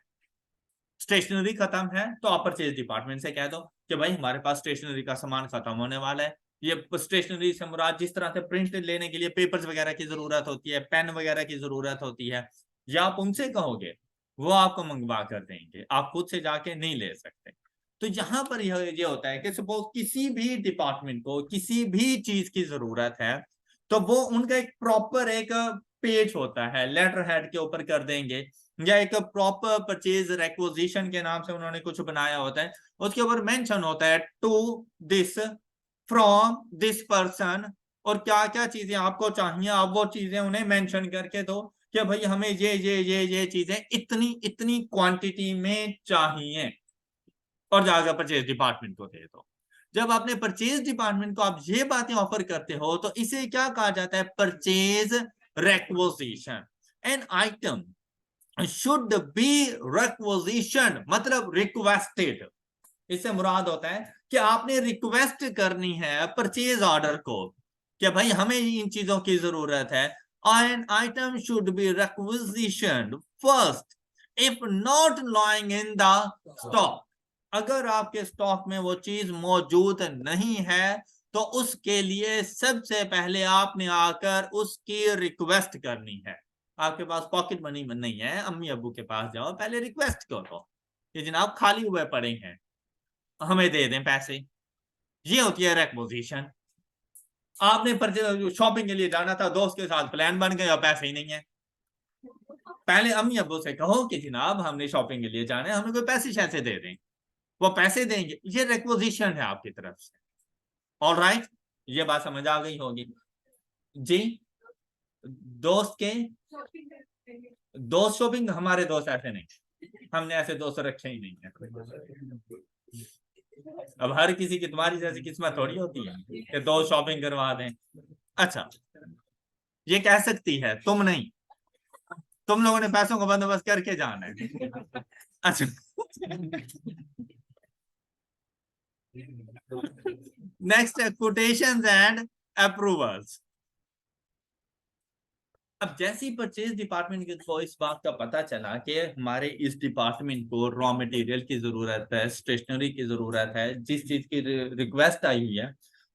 स्टेशनरी खत्म है तो आप परचेज डिपार्टमेंट से कह दो कि भाई हमारे पास स्टेशनरी का सामान खत्म होने वाला है। ये स्टेशनरी से मुराद जिस तरह से प्रिंट लेने के लिए पेपर्स वगैरह की जरूरत होती है, पेन वगैरह की जरूरत होती है, या आप उनसे कहोगे वो आपको मंगवा कर देंगे, आप खुद से जाके नहीं ले सकते। तो यहाँ पर ये होता है कि सपोज किसी भी डिपार्टमेंट को किसी भी चीज की जरूरत है तो वो उनका एक प्रॉपर एक पेज होता है, लेटर हेड के ऊपर कर देंगे, या एक प्रॉपर परचेज रेक्विजिशन के नाम से उन्होंने कुछ बनाया होता है, उसके ऊपर मेंशन होता है to this, from this person, और क्या क्या चीजें आपको चाहिए आप वो चीजें उन्हें मेंशन करके दो कि भाई हमें ये चीजें इतनी इतनी क्वांटिटी में चाहिए, और जाकर परचेज डिपार्टमेंट को दे दो। जब आपने परचेज डिपार्टमेंट को आप ये बातें ऑफर करते हो तो इसे क्या कहा जाता है? Purchase requisition. An item should be requisition मतलब रिक्वेस्टेड। इससे मुराद होता है कि आपने रिक्वेस्ट करनी है परचेज ऑर्डर को कि भाई हमें इन चीजों की जरूरत है। An item should be requisition first if not lying in the stock. अगर आपके स्टॉक में वो चीज मौजूद नहीं है तो उसके लिए सबसे पहले आपने आकर उसकी रिक्वेस्ट करनी है। आपके पास पॉकेट मनी नहीं है, अम्मी अब्बू के पास जाओ, पहले रिक्वेस्ट करो कि जनाब खाली हुए पड़े हैं हमें दे दें पैसे। ये होती है रेक्विजिशन। आपने शॉपिंग के लिए जाना था, दोस्त के साथ प्लान बन गया, पैसे ही नहीं है, पहले अम्मी अब्बू से कहो कि जनाब हमने शॉपिंग के लिए जाना है, हमें कोई पैसे शैसे दे दें, वो पैसे देंगे। ये रेक्विजिशन है आपकी तरफ से। ऑल राइट, ये बात समझ आ गई होगी जी। दोस्त के दोस्त शॉपिंग, हमारे दोस्त ऐसे नहीं, हमने ऐसे दोस्त रखे ही नहीं है। अब हर किसी की तुम्हारी जैसी किस्मत थोड़ी होती है कि दोस्त शॉपिंग करवा दें। अच्छा, ये कह सकती है, तुम नहीं, तुम लोगों ने पैसों का बंदोबस्त करके जाना है। अच्छा नेक्स्ट है कोटेशंस एंड अप्रूवल्स। अब जैसे ही परचेज डिपार्टमेंट को इस बात का पता चला कि हमारे इस डिपार्टमेंट को रॉ मटेरियल की जरूरत है, स्टेशनरी की जरूरत है, जिस चीज की रिक्वेस्ट आई हुई है,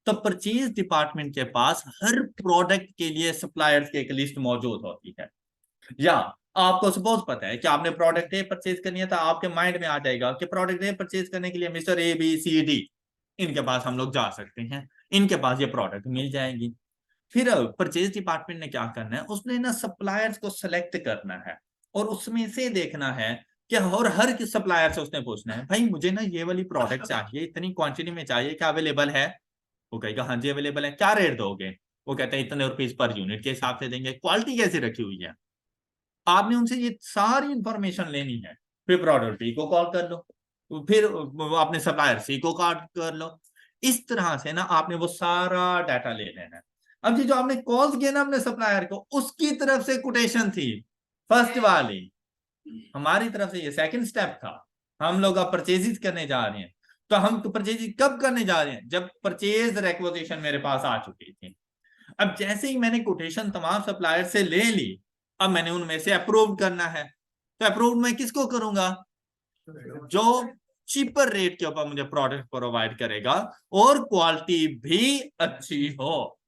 तो परचेज डिपार्टमेंट के पास हर प्रोडक्ट के लिए सप्लायर्स की एक लिस्ट मौजूद होती है। या आपको सपोज पता है कि आपने प्रोडक्ट ए परचेज करनी है तो आपके माइंड में आ जाएगा कि प्रोडक्ट ए परचेज करने के लिए mister A B C D इनके पास हम लोग जा सकते हैं, इनके पास ये प्रोडक्ट मिल जाएगी। फिर परचेज डिपार्टमेंट ने क्या करना है, उसने ना सप्लायर्स को सिलेक्ट करना है और उसमें से देखना है कि और हर सप्लायर से उसने पूछना है भाई मुझे ना ये वाली प्रोडक्ट चाहिए, इतनी क्वांटिटी में चाहिए, क्या अवेलेबल है? वो कहेगा हाँ जी अवेलेबल है, क्या रेट दोगे? वो कहते हैं इतने रुपीज पर यूनिट के हिसाब से देंगे। क्वालिटी कैसी रखी हुई है, आपने उनसे ये सारी इंफॉर्मेशन लेनी है। फिर प्रोडक्ट बी को कॉल कर लो, फिर अपने सप्लायर सी को कॉल कर लो। इस तरह से ना आपने वो सारा डाटा ले लेना है। अब ये जो आपने कॉल किया ना अपने सप्लायर को, उसकी तरफ से कोटेशन थी फर्स्ट वाली, हमारी तरफ से ये सेकंड स्टेप था। हम लोग अब परचेज करने जा रहे हैं। तो हम परचेज कब करने जा रहे हैं, जब परचेज रिक्विजिशन मेरे पास आ चुकी थी। अब जैसे ही मैंने कोटेशन तमाम सप्लायर से ले ली, अब मैंने उनमें से अप्रूव करना है। तो अप्रूव मैं किसको करूंगा, जो चीपर रेट के ऊपर मुझे प्रोडक्ट प्रोवाइड करेगा और क्वालिटी भी अच्छी हो।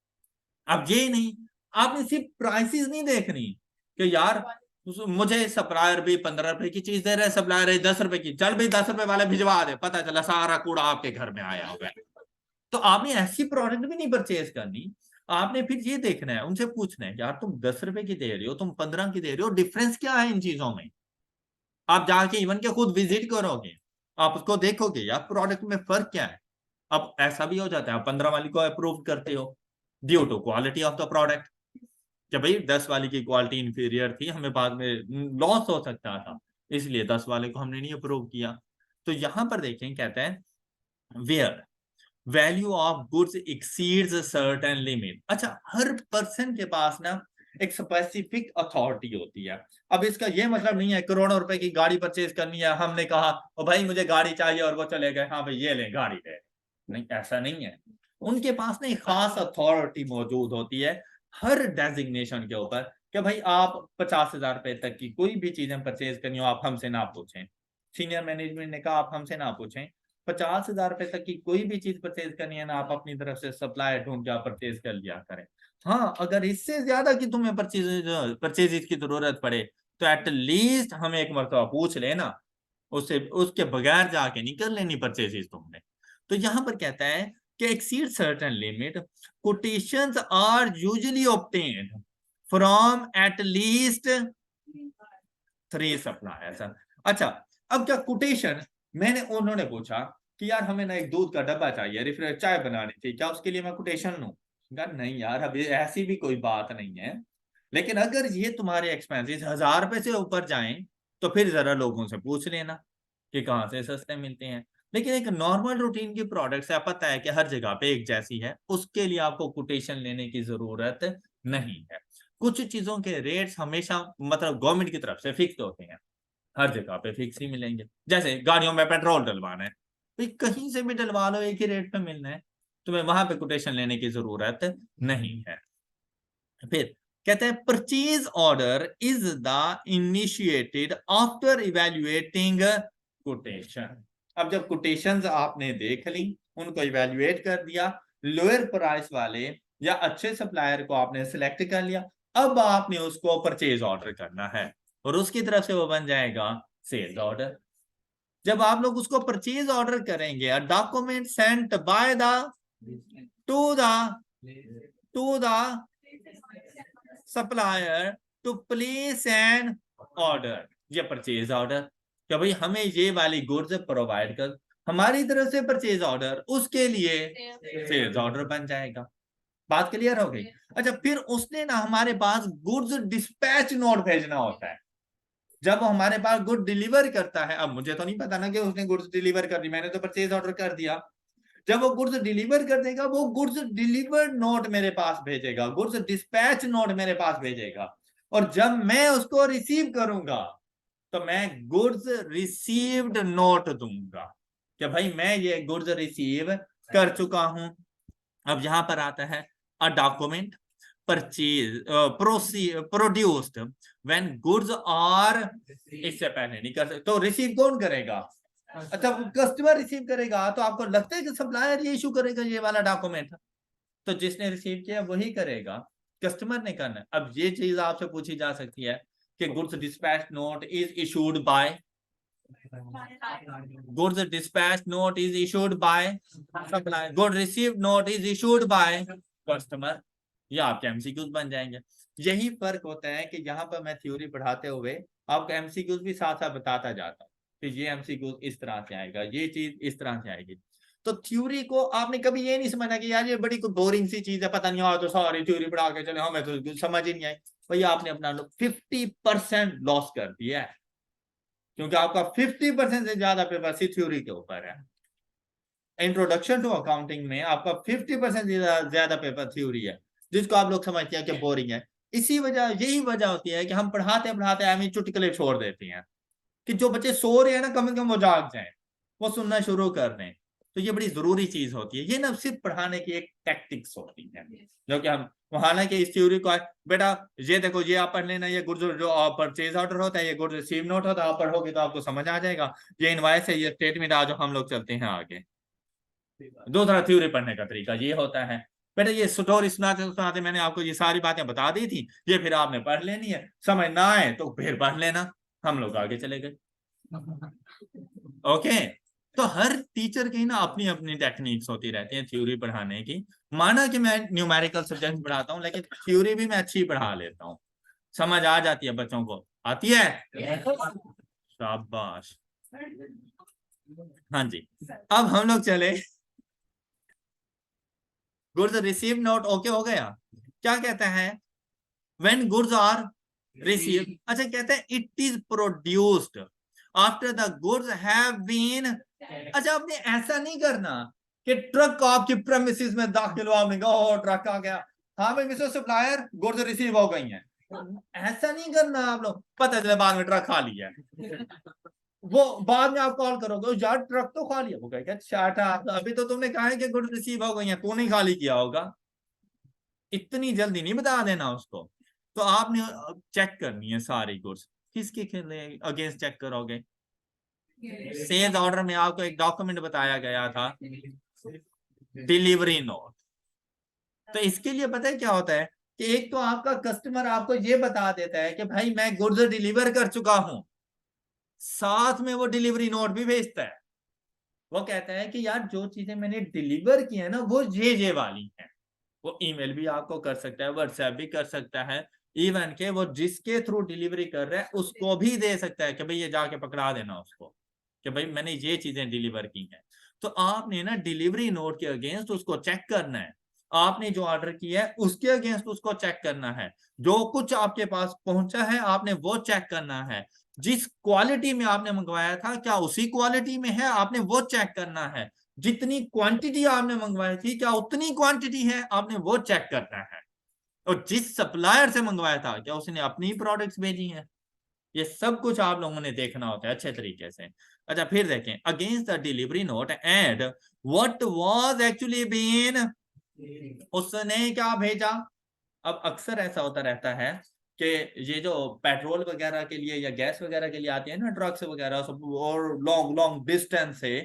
अब ये नहीं, आपने सिर्फ प्राइसेस नहीं देखनी कि यार मुझे सप्लायर भी 15 रुपए की चीज दे रहा है, सप्लायर है 10 रुपए की, चल भाई 10 रुपए वाला भिजवा दे, पता चला सारा कूड़ा आपके घर में आया हुआ है। तो आपने ऐसी प्रोडक्ट भी नहीं परचेज करनी। आपने फिर ये देखना है, उनसे पूछना है यार तुम 10 रुपए की दे रहे हो, तुम 15 की दे रहे हो, डिफरेंस क्या है इन चीजों में। आप जाके इवन के खुद विजिट करोगे, आप उसको देखोगे यार प्रोडक्ट में फर्क क्या है। अब ऐसा भी हो जाता है आप 15 वाली को अप्रूव करते हो due to quality of the product, कि भाई 10 वाली की क्वालिटी इंफीरियर थी, हमें बाद में लॉस हो सकता था, इसलिए 10 वाले को हमने नहीं अप्रूव किया। तो यहां पर देखें, कहते हैं where value of goods exceeds certain limit. अच्छा, हर पर्सन के पास ना एक स्पेसिफिक अथॉरिटी होती है। अब इसका ये मतलब नहीं है करोड़ों रुपए की गाड़ी परचेज करनी है, हमने कहा ओ भाई मुझे गाड़ी चाहिए और वो चले गए हाँ भाई ये ले गाड़ी ले, नहीं ऐसा नहीं है। उनके पास ना एक खास अथॉरिटी मौजूद होती है हर डेजिग्नेशन के ऊपर, कि भाई आप 50,000 रुपए तक की कोई भी चीजें परचेज करनी हो आप हमसे ना पूछें। सीनियर मैनेजमेंट ने कहा आप हमसे ना पूछें, 50,000 रुपए तक की कोई भी चीज परचेज करनी है ना, आप अपनी तरफ से सप्लायर ढूंढ के परचेज कर लिया करें। हाँ, अगर इससे ज्यादा की तुम्हें परचेज की जरूरत पड़े तो एट लीस्ट हमें एक मरतबा पूछ लेना, उससे उसके बगैर जाके नहीं कर लेनी परचेजेस तुमने। तो यहां पर कहता है कि exceed certain limit quotations are usually obtained from at least 3 suppliers. अच्छा, अब क्या कोटेशन, मैंने उन्होंने पूछा कि यार हमें ना एक दूध का डब्बा चाहिए, रिफ्रेश चाय बनानी थी, क्या उसके लिए मैं कोटेशन लूं। यार नहीं यार, अभी ऐसी भी कोई बात नहीं है, लेकिन अगर ये तुम्हारे एक्सपेंसेस 1000 रुपए से ऊपर जाएं तो फिर जरा लोगों से पूछ लेना कि कहाँ से सस्ते मिलते हैं। लेकिन एक नॉर्मल रूटीन की प्रोडक्ट्स है, पता है कि हर जगह पे एक जैसी है, उसके लिए आपको कोटेशन लेने की जरूरत नहीं है। कुछ चीजों के रेट्स हमेशा मतलब गवर्नमेंट की तरफ से फिक्स होते हैं, हर जगह पे फिक्स ही मिलेंगे। जैसे गाड़ियों में पेट्रोल डलवाना है, भाई कहीं से भी डलवा लो एक ही रेट पे मिलना है, तुम्हें वहां पे कोटेशन लेने की जरूरत नहीं है। फिर कहते हैं purchase order is the initiated after evaluating quotation. अब जब कोटेशंस आपने देख ली, उनको इवेल्युएट कर दिया, लोअर प्राइस वाले या अच्छे सप्लायर को आपने सिलेक्ट कर लिया, अब आपने उसको परचेज ऑर्डर करना है और उसकी तरफ से वो बन जाएगा सेल्स ऑर्डर। जब आप लोग उसको परचेज ऑर्डर करेंगे, a document sent by the to the to the supplier to place an order, ये परचेज ऑर्डर, कि भाई हमें ये वाली गुड्स प्रोवाइड कर, हमारी तरफ से परचेज ऑर्डर, उसके लिए सेल्स ऑर्डर बन जाएगा। बात क्लियर हो गई। अच्छा, फिर उसने ना हमारे पास गुड्स डिस्पैच नोट भेजना होता है। जब वो हमारे पास गुड डिलीवर करता है, अब मुझे तो नहीं पता ना कि उसने गुड्स डिलीवर कर दी, मैंने तो परचेज ऑर्डर कर दिया। जब वो गुड्स डिलीवर कर देगा, वो गुड्स डिलीवर्ड नोट मेरे पास भेजेगा, गुड्स डिस्पैच नोट मेरे पास भेजेगा, और जब मैं उसको रिसीव करूंगा तो मैं गुड्स रिसीव्ड नोट दूंगा कि भाई मैं ये गुड्स रिसीव कर चुका हूं। अब यहां पर आता है a document purchase produced when goods are, इससे पहले नहीं कर सकते, तो रिसीव कौन करेगा, अच्छा कस्टमर रिसीव करेगा। तो आपको लगता है कि सप्लायर ये इशू करेगा ये वाला डॉक्यूमेंट, तो जिसने रिसीव किया वही करेगा, कस्टमर ने करना है। अब ये चीज आपसे पूछी जा सकती है कि goods dispatch note is issued by, goods dispatch note is issued by supplier, good received note is issued by customer. ये आपके एमसीक्यूज बन जाएंगे। यही फर्क होता है कि यहाँ पर मैं थ्योरी पढ़ाते हुए आपको एमसीक्यूज भी साथ साथ बताता जाता हूँ कि ये एमसीक्यूज इस तरह से आएगा, ये चीज इस तरह से आएगी। तो थ्योरी को आपने कभी ये नहीं समझना कि यार ये बड़ी कोई बोरिंग सी चीज है, पता नहीं आ तो सारी थ्योरी पढ़ा के चले, हमें तो समझ ही नहीं आई। भैया आपने अपना 50% लॉस कर दिया है, क्योंकि आपका 50% से ज्यादा पेपर सी थ्योरी के ऊपर है। इंट्रोडक्शन टू अकाउंटिंग में आपका 50% ज्यादा पेपर थ्योरी है, जिसको आप लोग समझते हैं कि बोरिंग है। इसी वजह, यही वजह होती है कि हम पढ़ाते पढ़ाते हमें चुटकुले छोड़ देते हैं, कि जो बच्चे सो रहे हैं ना कम से कम वो जाग जाए, वो सुनना शुरू कर दें। तो ये बड़ी जरूरी चीज होती है। ये ना सिर्फ पढ़ाने की एक टैक्टिक्स होती है, जो कि हम, हालांकि इस थ्योरी को बेटा ये देखो, ये आप पढ़ लेना, ये गुड्स जो परचेज ऑर्डर होता है, ये गुड्स रिसीव नोट होता है, आप पढ़ोगे तो आपको समझ आ जाएगा। ये इनवॉइस है, ये स्टेटमेंट, आज हम लोग चलते हैं आगे। दूसरा थ्योरी पढ़ने का तरीका ये होता है, बेटा ये स्टोरी सुनाते सुनाते मैंने आपको ये सारी बातें बता दी थी, ये फिर आपने पढ़ लेनी है, समझ ना आए तो फिर पढ़ लेना। हम लोग आगे चले गए। ओके, तो हर टीचर की ना अपनी अपनी टेक्निक्स होती रहती है थ्योरी पढ़ाने की। माना कि मैं न्यूमेरिकल सब्जेक्ट पढ़ाता हूँ, लेकिन थ्योरी भी मैं अच्छी पढ़ा लेता हूँ, समझ आ जाती है बच्चों को, आती है। शाबाश। हाँ जी, अब हम लोग चले, गुड्स रिसीव नोट ओके हो गया। क्या कहता है, व्हेन गुड्स आर रिसीव, अच्छा कहते हैं it is produced after the goods have been. अच्छा आपने ऐसा नहीं करना कि ट्रक आपकी प्रेमिसेस में दाखिल हुआ, आपने कहा ओ ट्रक आ गया, हाँ भाई मिस्टर सप्लायर गुड्स रिसीव हो गई हैं, ऐसा नहीं करना आप लोग। पता चले बाद में ट्रक खाली है, वो बाद में आप कॉल करोगे यार ट्रक तो खाली है, वो कहेगा चाटा अभी तो तुमने कहा है कि गुड्स रिसीव हो गई हैं, तू नहीं खाली किया होगा। इतनी जल्दी नहीं बता देना उसको। तो आपने चेक करनी है सारी गुड्स, किसके अगेंस्ट चेक करोगे। सेल्स ऑर्डर में आपको एक डॉक्यूमेंट बताया गया था, डिलीवरी नोट। तो इसके लिए पता है क्या होता है, कि एक तो आपका कस्टमर आपको ये बता देता है कि भाई मैं गुड्स डिलीवर कर चुका हूं, साथ में वो डिलीवरी नोट भी भेजता है। वो कहता है कि यार जो चीजें मैंने डिलीवर की है ना वो ये वाली हैं। वो ईमेल भी आपको कर सकता है, व्हाट्सएप भी कर सकता है, इवन के वो जिसके थ्रू डिलीवरी कर रहा है उसको भी दे सकता है कि भाई ये जाके पकड़ा देना उसको, कि भाई मैंने ये चीजें डिलीवर की हैं। तो आपने ना डिलीवरी नोट के अगेंस्ट उसको चेक करना है, आपने जो ऑर्डर किया है उसके अगेंस्ट उसको चेक करना है, जो कुछ आपके पास पहुंचा है आपने वो चेक करना है, जिस क्वालिटी में आपने मंगवाया था क्या उसी क्वालिटी में है आपने वो चेक करना है, जितनी क्वांटिटी आपने मंगवाई थी क्या उतनी क्वांटिटी है आपने वो चेक करना है, और जिस सप्लायर से मंगवाया था क्या उसने अपनी प्रोडक्ट्स भेजी हैं। ये सब कुछ आप लोगों ने देखना होता है अच्छे तरीके से। अच्छा फिर देखें, against the delivery note and what was actually been, उसने क्या भेजा। अब अक्सर ऐसा होता रहता है कि ये जो पेट्रोल वगैरह के लिए या गैस वगैरह के लिए आते हैं ना ट्रक्स वगैरह सब, और लॉन्ग लॉन्ग डिस्टेंस से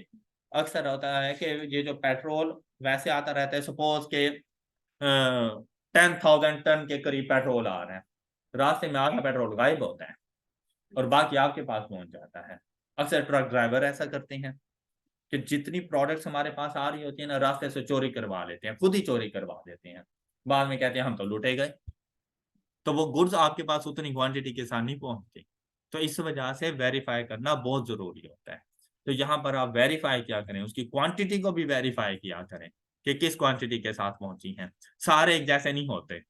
अक्सर होता है कि ये जो पेट्रोल वैसे आता रहता है, सपोज के 10,000 टन के करीब पेट्रोल आ रहा है, रास्ते में आधा पेट्रोल गायब होता है और बाकी आपके पास पहुंच जाता है। अक्सर ट्रक ड्राइवर ऐसा करते हैं कि जितनी प्रोडक्ट्स हमारे पास आ रही होती है ना रास्ते से चोरी करवा लेते हैं, खुद ही चोरी करवा देते हैं, बाद में कहते हैं हम तो लूटे गए। तो वो गुड्स आपके पास उतनी क्वांटिटी के साथ नहीं पहुंचती। तो इस वजह से वेरीफाई करना बहुत जरूरी होता है। तो यहाँ पर आप वेरीफाई क्या करें, उसकी क्वांटिटी को भी वेरीफाई किया करें कि किस क्वांटिटी के साथ पहुंची हैं, सारे एक जैसे नहीं होते।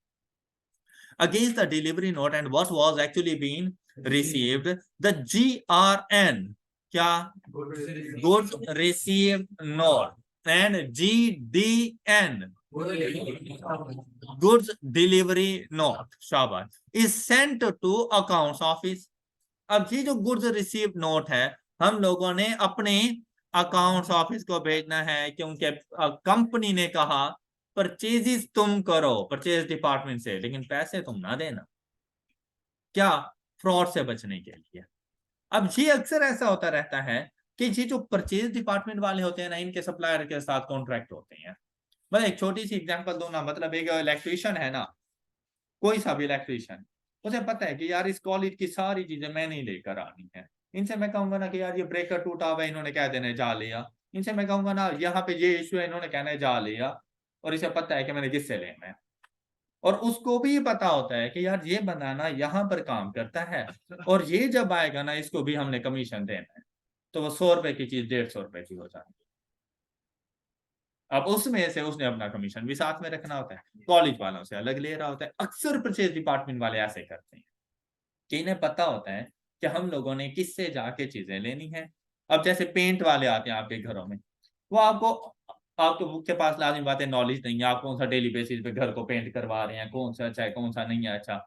Against the delivery note and what was actually been received, the GRN, क्या, goods receive note, and GDN, goods delivery note, शाबाश, is sent to accounts office. अब ये जो गुड्स रिसीव नोट है हम लोगों ने अपने अकाउंट्स ऑफिस को भेजना है, क्योंकि कंपनी ने कहा परचेजेस तुम करो परचेज डिपार्टमेंट से, लेकिन पैसे तुम ना देना, क्या, फ्रॉड से बचने के लिए। अब ये अक्सर ऐसा होता रहता है कि ये जो परचेज डिपार्टमेंट वाले होते हैं ना इनके सप्लायर के साथ कॉन्ट्रैक्ट होते हैं। मैं एक छोटी सी एग्जांपल दूं ना, मतलब एक इलेक्ट्रिशियन है ना, कोई सा भी इलेक्ट्रिशियन, उसे पता है कि यार इस कॉलेज की सारी चीजें मैं नहीं लेकर आनी है। इनसे मैं कहूंगा ना कि यार ये ब्रेकर टूटा हुआ है, इन्होंने कह देना जा लिया। इनसे मैं कहूंगा ना यहाँ पे ये इश्यू है, इन्होंने कहना है जा लिया। और इसे पता है कि मैंने किससे लेना है, और उसको भी पता होता है कि यार ये बनाना यहाँ पर काम करता है, और ये जब आएगा ना इसको भी हमने कमीशन देना है। तो वो 100 रुपए की चीज 150 रुपए की हो जाएगी। अब उसमें से उसने अपना कमीशन भी साथ में रखना होता है, कॉलेज वालों से अलग ले रहा होता है। अक्सर परचेज डिपार्टमेंट वाले ऐसे करते हैं कि इन्हें पता होता है कि हम लोगों ने किससे जाके चीजें लेनी है। अब जैसे पेंट वाले आते हैं आपके घरों में, वो आपको आपके पास लाजिम बात है नॉलेज नहीं है, आप कौन सा डेली बेसिस पे घर को पेंट करवा रहे हैं, कौन सा अच्छा है, कौन सा नहीं है अच्छा।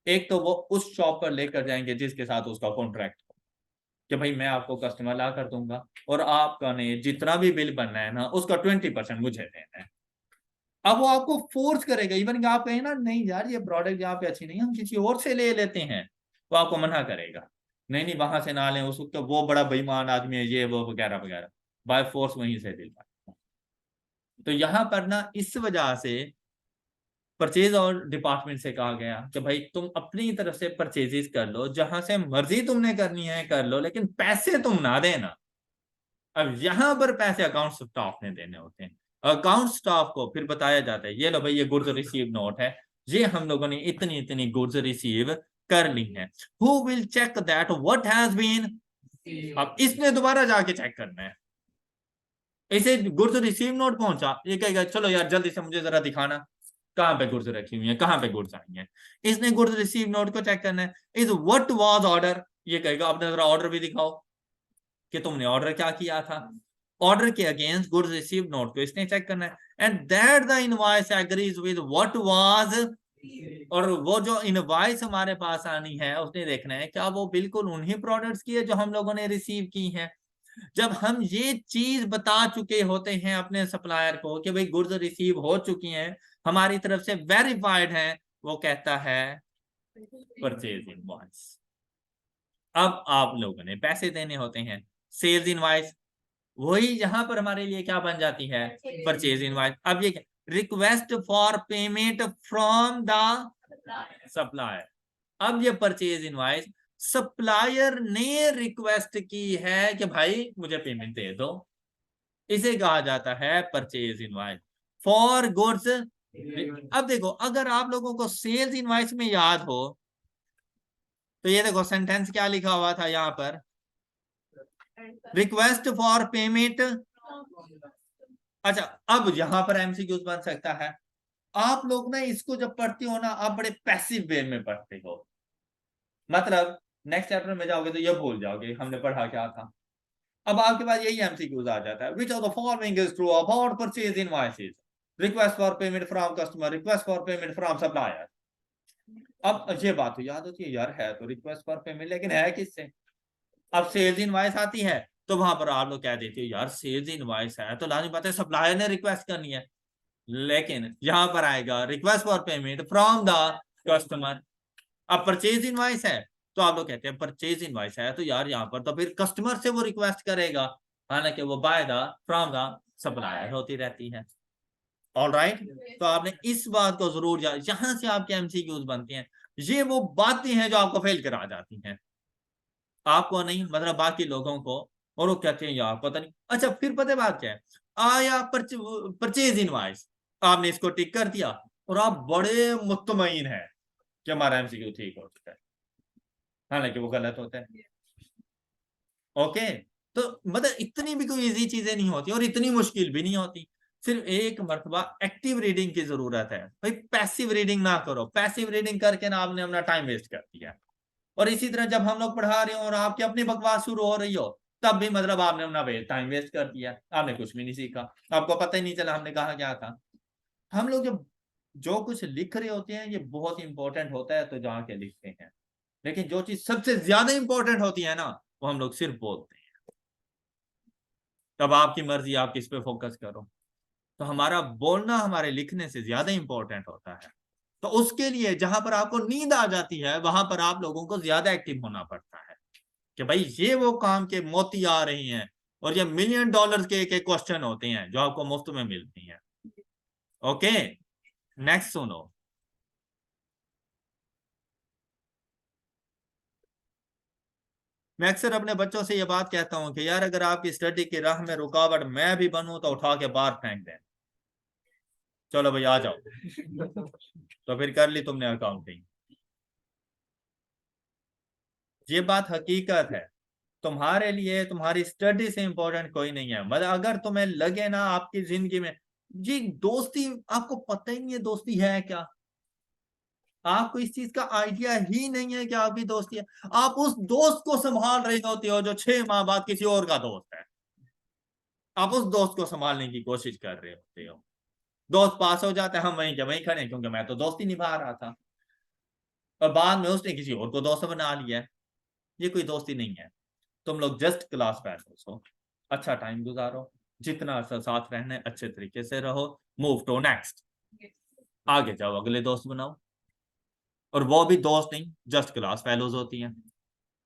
एक तो वो उस शॉप पर लेकर जाएँगे जिसके साथ उसका कॉन्ट्रैक्ट हो, कि भाई मैं आपको कस्टमर ला कर दूँगा और आपका ने जितना भी बिल बनना है ना, उसका 20% मुझे देना है। अब वो आपको फ़ोर्स करेगा, इवन कि आप कहें ना नहीं यार ये प्रोडक्ट यहाँ पे अच्छी नहीं है, हम किसी और से ले लेते हैं, वो आपको मना करेगा। नहीं, नहीं वहाँ से ना लें, उस वक़्त वो बड़ा बेईमान आदमी है, ये वो वगैरह-वगैरह। बाय फ़ोर्स वहीं से दिलवाएगा। तो यहाँ पर ना इस वजह से परचेज़ और डिपार्टमेंट से कहा गया कि भाई तुम अपनी तरफ से परचेज़ेज़ कर लो, जहाँ से मर्ज़ी तुमने करनी है कर लो, लेकिन पैसे तुम ना देना। अब यहाँ पर पैसे अकाउंट स्टाफ ने देने होते हैं। अकाउंट स्टाफ को फिर बताया जाता है, ये लो भई ये गुड्स रिसीव्ड नोट है। ये हम लोगों ने इतनी-इतनी गुड्स रिसीव कर ली हैं। Who will check that what has been. अब इसने दोबारा जाके चेक करना है। इसे गुड्स रिसीव नोट पहुँचा, ये कहेगा चलो यार जल्दी से मुझे ज़रा दिखाना, कहाँ पे गुड्स रखी हुई हैं, कहाँ पे गुड्स आई हैं। इसने गुड्स रिसीव नोट को चेक करना है, इज़ व्हाट वाज़ ऑर्डर, ये कहेगा अपना ज़रा ऑर्डर भी दिखाओ, कि तुमने ऑर्डर क्या किया था। ऑर्डर के अगेंस्ट गुड्स रिसीव्ड नोट को इसने चेक करना है and that the invoice agrees with what was. और वो जो इनवॉइस हमारे पास आनी है, उसने देखना है क्या वो बिल्कुल उन्हीं प्रोडक्ट्स की है जो हम लोगों ने रिसीव की हैं। जब हम ये चीज़ बता चुके होते हैं अपने सप्लायर को कि भई गुड्स रिसीव हो चुकी हैं, हमारी तरफ से वेरिफाइड हैं, वो कहता है परचेज़ इनवॉइस। अब आप लोगों ने पैसे देने होते हैं। सेल्स इनवॉइस वही यहाँ पर हमारे लिए क्या बन जाती है? Purchase invoice. अब ये क्या? Request for payment from the supplier. अब ये परचेज़ इनवॉइस सप्लायर ने रिक्वेस्ट की है कि भाई मुझे पेमेंट दे दो। इसे कहा जाता है परचेज़ इनवॉइस फॉर गुड्स। अब देखो अगर आप लोगों को सेल्स इनवॉइस में याद हो, तो ये देखो सेंटेंस क्या लिखा हुआ था यहाँ पर? Request for payment. अच्छा, अब यहाँ पर एमसीक्यूज़ बन सकता है। आप लोग ना इसको जब पढ़ते हो ना, आप बड़े पैसिव वे में पढ़ते हो। मतलब नेक्स्ट चैप्टर में जाओगे तो ये भूल जाओगे हमने पढ़ा क्या था। अब आपके पास यही एमसीक्यूज़ आ जाता है। Which of the following is true about purchase invoices? Request for payment from customer, request for payment from supplier. अब ये बात तो याद होती है यार, है तो रिक्वेस्ट फॉर पेमेंट लेकिन है किससे? अब सेल्स इनवॉइस आती है, तो वहाँ पर आप लोग कह देते हो यार सेल्स इनवॉइस है तो लाज़िम बात है सप्लायर ने रिक्वेस्ट करनी है। लेकिन यहाँ पर आएगा request for payment from the customer. अब परचेज इनवॉइस है, तो आप लोग कहते हैं परचेज इनवॉइस है तो यार यहाँ पर तो फिर कस्टमर से वो रिक्वेस्ट करेगा, हालाँकि वो by the from the supplier होती रहती है। ऑलराइट? तो आपने इस बात को ज़रूर या यहाँ से आपके एमसीक्यूज़ बनते हैं। ये वो बातें हैं जो आपको फेल करा जाती हैं। आपको नहीं मतलब बाकी लोगों को, और वो कहते हैं यार पता नहीं। अच्छा फिर पता है बात क्या है? आया परचेज़ इनवॉइस, आपने इसको टिक कर दिया और आप बड़े मुत्तमईन हैं कि हमारा एमसीक्यू ठीक हो चुका है। हालाँकि वो गलत होता है। ओके? तो मतलब इतनी भी कोई ईज़ी चीज़ें नहीं होती और इतनी मुश्किल भी नहीं होती। सिर्फ़ एक मर्तबा एक्टिव रीडिंग की ज़रूरत है। भाई पैसिव रीडिंग ना करो। पैसिव रीडिंग करके ना आपने अपना टाइम वेस्ट कर दिया। और इसी तरह जब हम लोग पढ़ा रहे हो और आपकी अपनी बकवास शुरू हो रही हो, तब भी मतलब आपने अपना टाइम वेस्ट कर दिया। आपने कुछ भी नहीं सीखा। आपको पता ही नहीं चला हमने कहा क्या था। हम लोग जब जो कुछ लिख रहे होते हैं, ये बहुत इम्पोर्टेंट होता है तो जाके लिखते हैं। लेकिन जो चीज़ सबसे ज़्यादा इम्पोर्टेंट होती है ना, वो हम लोग सिर्फ़ बोलते हैं। तब आपकी मर्ज़ी आप किस पे फ़ोकस करो। तो हमारा बोलना हमारे लिखने से ज़्यादा इम्पोर्टेंट होता है। तो उसके लिए जहाँ पर आपको नींद आ जाती है, वहाँ पर आप लोगों को ज़्यादा एक्टिव होना पड़ता है। कि भाई ये वो काम के मोती आ रही हैं और ये मिलियन डॉलर्स के एक-एक क्वेश्चन होते हैं जो आपको मुफ्त में मिलती हैं। ओके, नेक्स्ट सुनो। मैं अक्सर अपने बच्चों से ये बात कहता हूँ कि यार अगर आपकी स्टडी की राह में रुकावट मैं भी बनूँ तो उठा के बाहर फेंक दें। चलो भाई आ जाओ। तो फिर कर ली तुमने अकाउंटिंग। ये बात हकीकत है। तुम्हारे लिए तुम्हारी स्टडी से इंपॉर्टेंट कोई नहीं है। मतलब अगर तुम्हें लगे ना आपकी जिंदगी में ये दोस्ती आपको पता ही नहीं है दोस्ती है क्या, आपको इस चीज का आइडिया ही नहीं है कि आपकी दोस्ती है। आप उस दोस्त को संभाल रहे होते हो जो 6 माह बाद किसी और का दोस्त है, आप उस दोस्त को संभालने की कोशिश कर रहे होते हो। दोस्त पास हो जाता है, हम वहीं के वहीं खड़े, क्योंकि मैं तो दोस्ती निभा रहा था, और बाद में उसने किसी और को दोस्त बना लिया है। ये कोई दोस्ती नहीं है। तुम लोग जस्ट क्लास फेलोज हो, अच्छा टाइम गुजारो, जितना अर्सा साथ रहना है अच्छे तरीके से रहो, मूव टू नेक्स्ट, आगे जाओ, अगले दोस्त बनाओ। और वो भी दोस्त नहीं, जस्ट क्लास फेलोज होती हैं।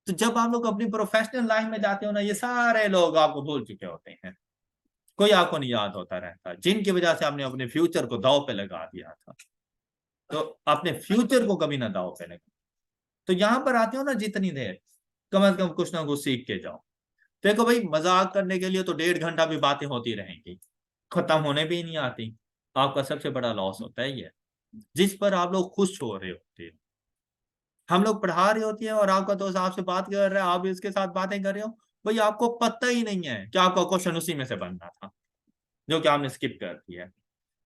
तो जब आप लोग अपनी प्रोफेशनल लाइफ में जाते हो ना, ये सारे लोग आपको भूल चुके होते हैं, कोई आपको नहीं याद होता रहता, जिनकी वजह से आपने अपने फ्यूचर को दांव पे लगा दिया था। तो अपने फ्यूचर को कभी ना दांव पे लगा। तो यहां पर आते हो ना, जितनी देर कम से कम कुछ ना कुछ सीख के जाओ। देखो भाई, मजाक करने के लिए तो 1.5 घंटा भी बातें होती रहेंगी, खत्म होने भी नहीं आती। आपका सबसे बड़ा लॉस होता है ये, जिस पर आप लोग खुश हो रहे होते हो। हम लोग पढ़ा रहे होती है और आपका दोस्त आपसे बात कर रहा है, आप इसके साथ बातें कर रहे हो, भाई आपको पता ही नहीं है कि आपका क्वेश्चन उसी में से बनना था, जो कि आपने स्किप कर दिया है।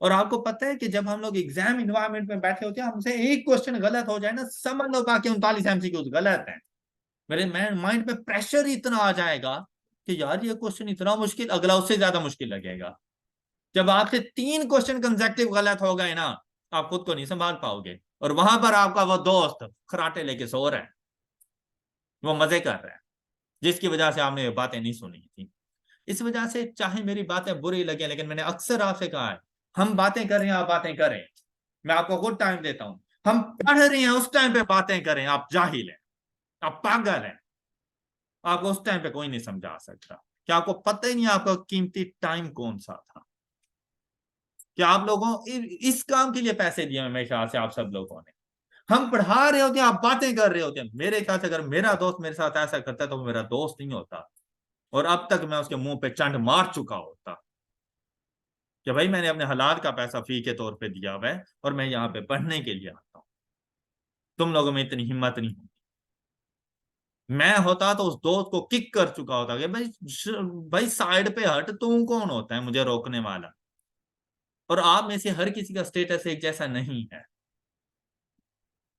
और आपको पता है कि जब हम लोग एग्जाम इन्वायरमेंट में बैठे होते हैं, हमसे एक क्वेश्चन गलत हो जाए ना, समझ लो बाकी 39 MCQ गलत है। मेरे माइंड पे प्रेशर इतना आ जाएगा कि यार ये क्वेश्चन इतना मुश्किल, अगला उससे ज्यादा मुश्किल लगेगा। जब आपसे 3 क्वेश्चन कंसेक्टिव गलत हो गए ना, आप खुद को नहीं संभाल पाओगे, और वहां पर आपका वो दोस्त खराटे लेके सो रहा है, वो मजे कर रहा है, जिसकी वजह से आपने ये बातें नहीं सुनी थी। इस वजह से चाहे मेरी बातें बुरी लगे, लेकिन मैंने अक्सर आपसे कहा है, हम बातें कर रहे हैं, आप बातें करें। मैं आपको खुद टाइम देता हूं, हम पढ़ रहे हैं उस टाइम पे बातें करें। आप जाहिल हैं, आप पागल हैं, आपको उस टाइम पे कोई नहीं समझा सकता, क्या आपको पता ही नहीं आपका कीमती टाइम कौन सा था। क्या आप लोगों इस काम के लिए पैसे दिए मेरे ख्याल से आप सब लोगों ने। हम पढ़ा रहे होते हैं, आप बातें कर रहे होते हैं। मेरे ख्याल से अगर मेरा दोस्त मेरे साथ ऐसा करता तो वो मेरा दोस्त नहीं होता, और अब तक मैं उसके मुंह पे चंड मार चुका होता कि भाई मैंने अपने हलाल का पैसा फी के तौर पे दिया हुआ है और मैं यहाँ पे पढ़ने के लिए आता हूँ। तुम लोगों में इतनी हिम्मत नहीं होती। मैं होता तो उस दोस्त को किक कर चुका होता कि भाई भाई साइड पे हट, तू कौन होता है मुझे रोकने वाला। और आप में से हर किसी का स्टेटस एक जैसा नहीं है,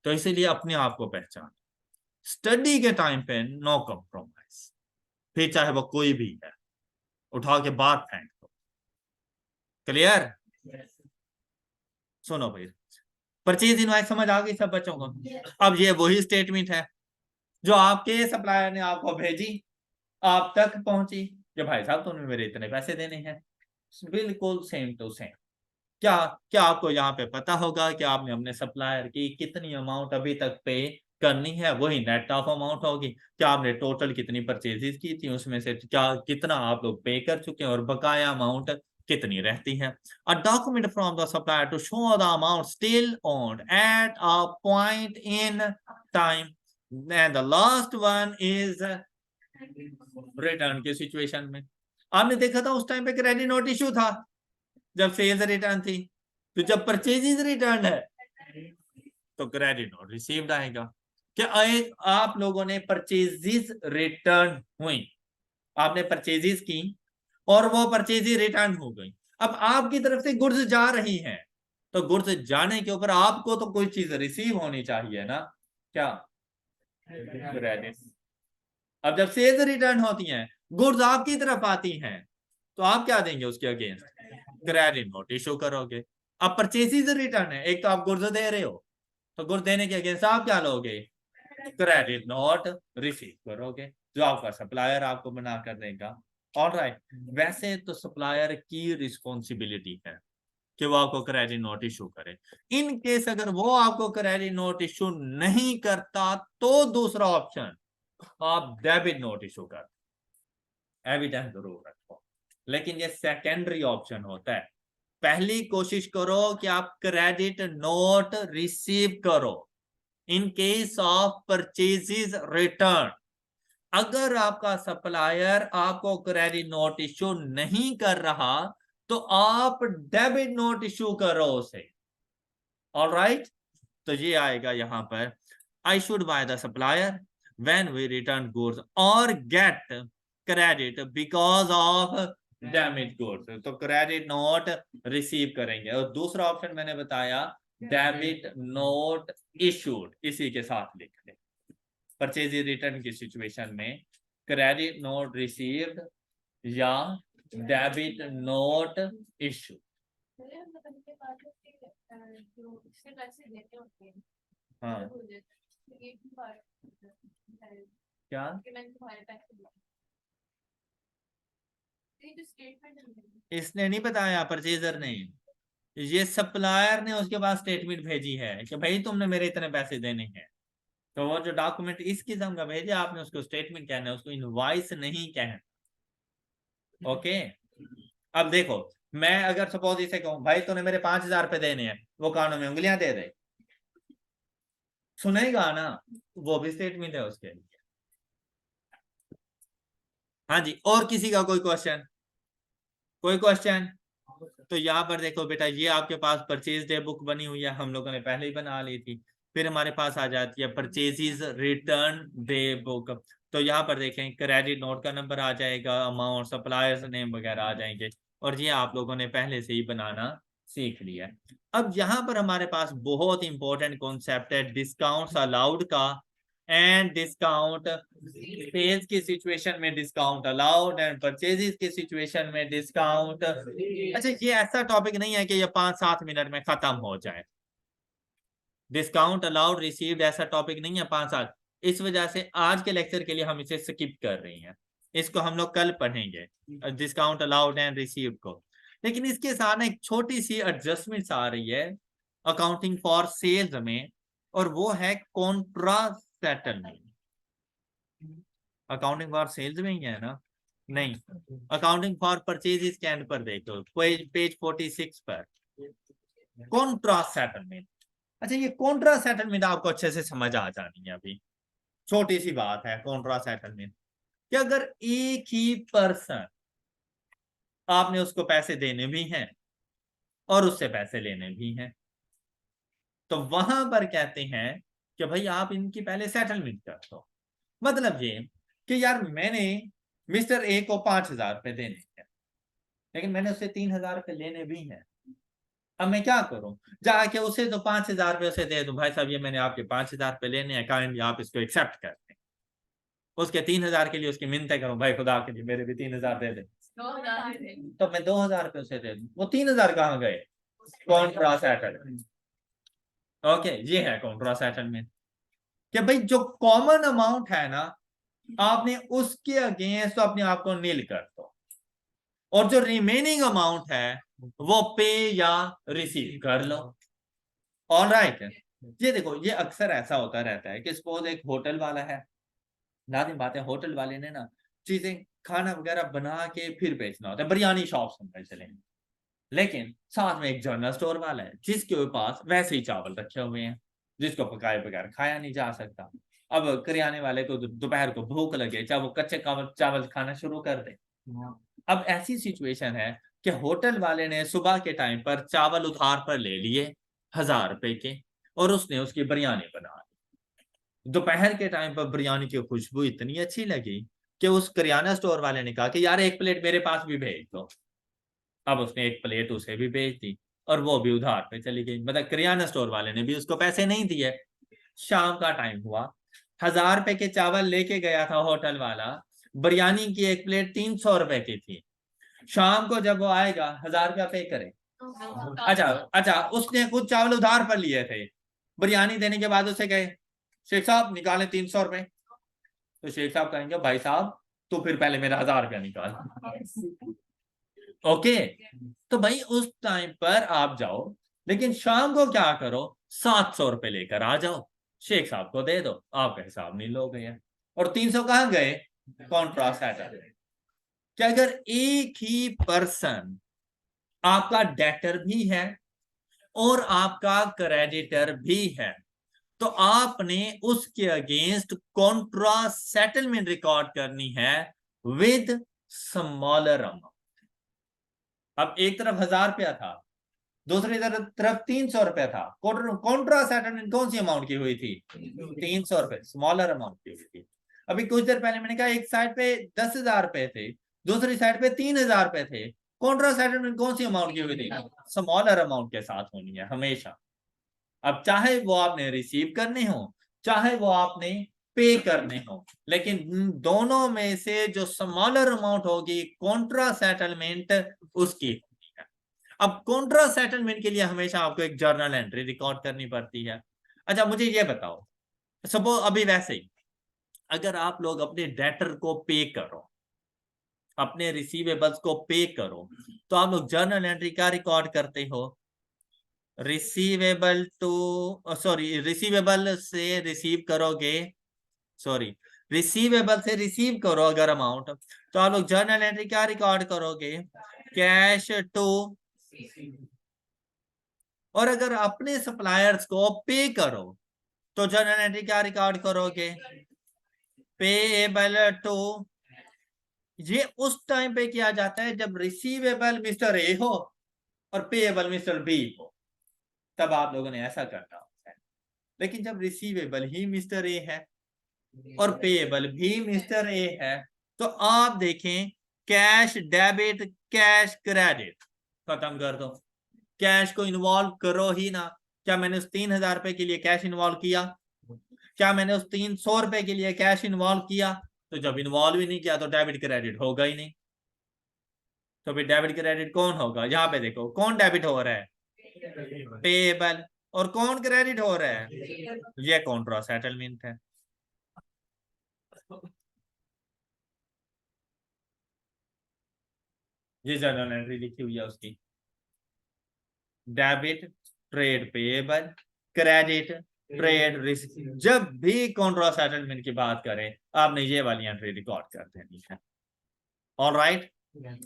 तो इसीलिए अपने आप को पहचान। स्टडी के टाइम पे नो कॉम्प्रोमाइज, फिर चाहे वो कोई भी है, उठा के बाहर फेंक दो। क्लियर? सुनो भाई, परचेज इनवॉइस समझ आ गई सब बच्चों को? अब ये वही स्टेटमेंट है जो आपके सप्लायर ने आपको भेजी, आप तक पहुंची कि भाई साहब तुमने मेरे इतने पैसे देने हैं। बिल्कुल सेम टू सेम। क्या क्या आपको यहाँ पे पता होगा कि आपने अपने सप्लायर की कितनी अमाउंट अभी तक पे करनी है? वही नेट ऑफ अमाउंट होगी। क्या आपने टोटल कितनी परचेजेस की थी, उसमें से क्या कितना आप लोग पे कर चुके हैं, और बकाया अमाउंट कितनी रहती है। A document from the supplier to show the amount still owed at a point in time, and the last one is return के सिचुएशन में। आपने देखा था उस टाइम पे क्रेडिट नोट इशू था जब सेल्स रिटर्न थी, तो जब परचेजेस रिटर्न है तो क्रेडिट नोट रिसीव्ड आएगा। क्या आप लोगों ने परचेजेस रिटर्न हुई, आपने परचेजेस की और वो परचेजेस रिटर्न हो गई। अब आपकी तरफ से गुड्स जा रही हैं, तो गुड्स जाने के ऊपर आपको तो कोई चीज रिसीव होनी चाहिए ना, क्या? क्रेडिट। अब जब सेल्स रिटर्न होती हैं, गुड्स आपकी तरफ आती हैं, तो आप क्या देंगे उसके अगेंस्ट? क्रेडिट नोट इशू करोगे। अब परचेजेस रिटर्न है, एक तो आप गुड्स दे रहे हो, तो गुड्स देने के अगेंस्ट आप क्या लोगे? क्रेडिट नोट रिसीव करोगे, जो आपका सप्लायर आपको बना कर देगा। ऑलराइट, वैसे तो सप्लायर की रिस्पॉन्सिबिलिटी है कि वो आपको क्रेडिट नोट इशू करे। इन केस अगर वो आपको क्रेडिट नोट इशू नहीं करता, तो दूसरा ऑप्शन, आप डेबिट नोट इशू कर, एविडेंस जरूर रखो। लेकिन ये सेकेंडरी ऑप्शन होता है। पहली कोशिश करो कि आप क्रेडिट नोट रिसीव करो in case of purchases return. अगर आपका सप्लायर आपको क्रेडिट नोट इशू नहीं कर रहा, तो आप डेबिट नोट इशू करो उसे। ऑलराइट, तो ये आएगा यहां पर, I should buy the supplier when we return goods और get credit because of damage goods, तो क्रेडिट नोट रिसीव करेंगे। और दूसरा ऑप्शन मैंने बताया डेबिट नोट इशूड, इसी के साथ लिख लें। परचेज रिटर्न की सिचुएशन में क्रेडिट नोट रिसीव्ड या डेबिट नोट इशू। हाँ क्या इसने नहीं बताया, परचेजर ने, ये सप्लायर ने उसके पास स्टेटमेंट भेजी है कि भाई तुमने मेरे इतने पैसे देने हैं। तो वो जो डॉक्यूमेंट इस किस्म का भेजे आपने उसको स्टेटमेंट कहना है, उसको इनवॉइस नहीं कहना। ओके, अब देखो मैं अगर सपोज इसे कहूं भाई तूने मेरे 5,000 रुपए देने हैं, वो कानों में उंगलियां दे दे, सुनेगा ना, वो भी स्टेटमेंट है उसके लिए। हाँ जी, और किसी का कोई क्वेश्चन? कोई क्वेश्चन? तो यहाँ पर देखो बेटा, ये आपके पास परचेज डे बुक बनी हुई है, हम लोगों ने पहले ही बना ली थी। फिर हमारे पास आ जाती है परचेजेस रिटर्न डे बुक। तो यहाँ पर देखें क्रेडिट नोट का नंबर आ जाएगा, अमाउंट, सप्लायर्स नेम वगैरह आ जाएंगे, और ये आप लोगों ने पहले से ही बनाना सीख लिया। अब यहाँ पर हमारे पास बहुत इंपॉर्टेंट कॉन्सेप्ट है डिस्काउंट्स अलाउड का एंड डिस्काउंट, सेल्स की सिचुएशन में डिस्काउंट अलाउड एंड परचेजेस की सिचुएशन में डिस्काउंट। अच्छा, ये ऐसा टॉपिक नहीं है कि ये 5-7 मिनट में खत्म हो जाए। डिस्काउंट अलाउड रिसीव्ड ऐसा टॉपिक नहीं है 5-7, इस वजह से आज के लेक्चर के लिए हम इसे स्किप कर रहे हैं, इसको हम लोग कल पढ़ेंगे डिस्काउंट अलाउड एंड रिसीव्ड को। लेकिन इसके साथ एक छोटी सी एडजस्टमेंट्स आ रही है अकाउंटिंग फॉर सेल्स में, और वो है contra settlement. Accounting for sales में ही है ना? नहीं, अकाउंटिंग फॉर परचेज के एंड पर देखो, पेज 46 पर कॉन्ट्रा सेटलमेंट। अच्छा, ये कॉन्ट्रा सेटलमेंट आपको अच्छे से समझ आ जानी है। अभी छोटी सी बात है कॉन्ट्रा सेटलमेंट, कि अगर एक ही पर्सन आपने उसको पैसे देने भी हैं और उससे पैसे लेने भी हैं, तो वहां पर कहते हैं कि भाई आप इनकी पहले सेटलमेंट कर दो। मतलब ये कि यार मैंने मिस्टर ए को 5,000 रुपए देने हैं, लेकिन मैंने उससे 3,000 रुपए लेने भी हैं। अब मैं क्या करूं, जाके उसे तो 5,000 रुपए उसे दे दूं, भाई साहब ये मैंने आपके 5,000 रुपए लेने हैं, काइंडली आप इसको एक्सेप्ट कर दें। उसके 3,000 के लिए उसकी मिन्नतें करूं, भाई खुदा के लिए मेरे भी 3,000 दे दे, तो मैं 2,000 रुपए उसे दे दूं, वो 3,000 कहां गए? Contra settlement. ओके, ये है कॉन्ट्रा सेटलमेंट, कि भाई जो कॉमन अमाउंट है ना, आपने उसके अगेंस्ट अपने आप को नील कर दो, और जो रिमेनिंग अमाउंट है वो पे या रिसीव कर लो। All right. ये देखो, ये अक्सर ऐसा होता रहता है कि सपोज एक होटल वाला है, लाजिम बात है होटल वाले ने ना चीजें खाना वगैरह बना के फिर बेचना होता है, बिरयानी शॉप समझ चले, लेकिन साथ में एक जनरल स्टोर वाला है जिसके पास वैसे ही चावल रखे हुए हैं जिसको पकाए बगैर खाया नहीं जा सकता। अब करियाने वाले को दोपहर को भूख लगे, चाहे वो कच्चे चावल खाना शुरू कर दे। अब ऐसी सिचुएशन है कि होटल वाले ने सुबह के टाइम पर चावल उधार पर ले लिए 1,000 रुपए के, और उसने उसकी बिरयानी बना ली। दोपहर के टाइम पर बिरयानी की खुशबू इतनी अच्छी लगी कि उस करियाना स्टोर वाले ने कहा कि यार एक प्लेट मेरे पास भी भेज दो। अब उसने एक प्लेट उसे भी भेज दी, और वो भी उधार पे चली गई, मतलब करियाना स्टोर वाले ने भी उसको पैसे नहीं दिए। शाम का टाइम हुआ, 1,000 रुपए के चावल लेके गया था होटल वाला, बिरयानी की एक प्लेट 300 रुपए की थी। शाम को जब वो आएगा 1,000 रुपया पे करे। अच्छा अच्छा, उसने कुछ चावल उधार पर लिए थे, बिरयानी देने के बाद उसे कहे शेख साहब निकालें 300 रुपए, तो शेख साहब कहेंगे भाई साहब तो फिर पहले मेरा 1,000 रुपया निकाल। ओके, तो भाई उस टाइम पर आप जाओ, लेकिन शाम को क्या करो, 700 रुपए लेकर आ जाओ, शेख साहब को दे दो, आपका हिसाब नहीं लोगे। और 300 कहां गए? कॉन्ट्रास्ट एटर। कि अगर एक ही पर्सन आपका डेटर भी है और आपका क्रेडिटर भी है, तो आपने उसके अगेंस्ट कॉन्ट्रा सेटलमेंट रिकॉर्ड करनी है विद स्मॉलर अमाउंट। अब एक तरफ 1,000 रुपया था, दूसरी तरफ 300 रुपया था, कॉन्ट्रा सेटलमेंट कौन सी अमाउंट की हुई थी? 300 रुपए, स्मॉलर अमाउंट की हुई थी। अभी कुछ देर पहले मैंने कहा एक साइड पे 10,000 रुपए थे, दूसरी साइड पे 3,000 रुपए थे। कॉन्ट्रा सेटलमेंट कौन सी अमाउंट की हुई थी? स्मॉलर अमाउंट के साथ होनी है हमेशा। अब चाहे वो आपने रिसीव करने हो, चाहे वो आपने पे करने हो, लेकिन दोनों में से जो स्मॉलर अमाउंट होगी कॉन्ट्रा सेटलमेंट उसकी होती है। अब कॉन्ट्रा सेटलमेंट के लिए हमेशा आपको एक जर्नल एंट्री रिकॉर्ड करनी पड़ती है। अच्छा मुझे ये बताओ, सपोज अभी वैसे ही अगर आप लोग अपने डेटर को पे करो, अपने रिसीवेबल्स को पे करो, तो आप लोग जर्नल एंट्री क्या रिकॉर्ड करते हो? रिसीवेबल टू सॉरी रिसीवेबल से रिसीव करोगे, सॉरी रिसीवेबल से रिसीव करो अगर अमाउंट, तो आप लोग जर्नल एंट्री क्या रिकॉर्ड करोगे? Cash to. और अगर अपने सप्लायर्स को पे करो तो जर्नल एंट्री क्या रिकॉर्ड करोगे? Payable to. ये उस टाइम पे किया जाता है जब रिसीवेबल मिस्टर ए हो और पेएबल मिस्टर बी हो, तब आप लोगों ने ऐसा करना होता है। लेकिन जब रिसीवेबल ही मिस्टर ए है और पेएबल भी मिस्टर ए है, तो आप देखें कैश डेबिट कैश क्रेडिट खत्म कर दो, कैश को इन्वॉल्व करो ही ना। क्या मैंने उस 3,000 रुपए के लिए कैश इन्वॉल्व किया? क्या मैंने उस 300 रुपए के लिए कैश इन्वॉल्व किया? तो जब इन्वॉल्व ही नहीं किया तो डेबिट क्रेडिट होगा ही नहीं। तो फिर डेबिट क्रेडिट कौन होगा? यहाँ पे देखो कौन डेबिट हो रहा है? पेएबल। और कौन क्रेडिट हो रहा है? ये कॉन्ट्रा सेटलमेंट है। ये जर्नल एंट्री लिखी हुई है उसकी, debit trade payable, credit trade receive. जब भी कॉन्ट्रा सेटलमेंट की बात करें आपने ये वाली एंट्री रिकॉर्ड कर देनी है। All right.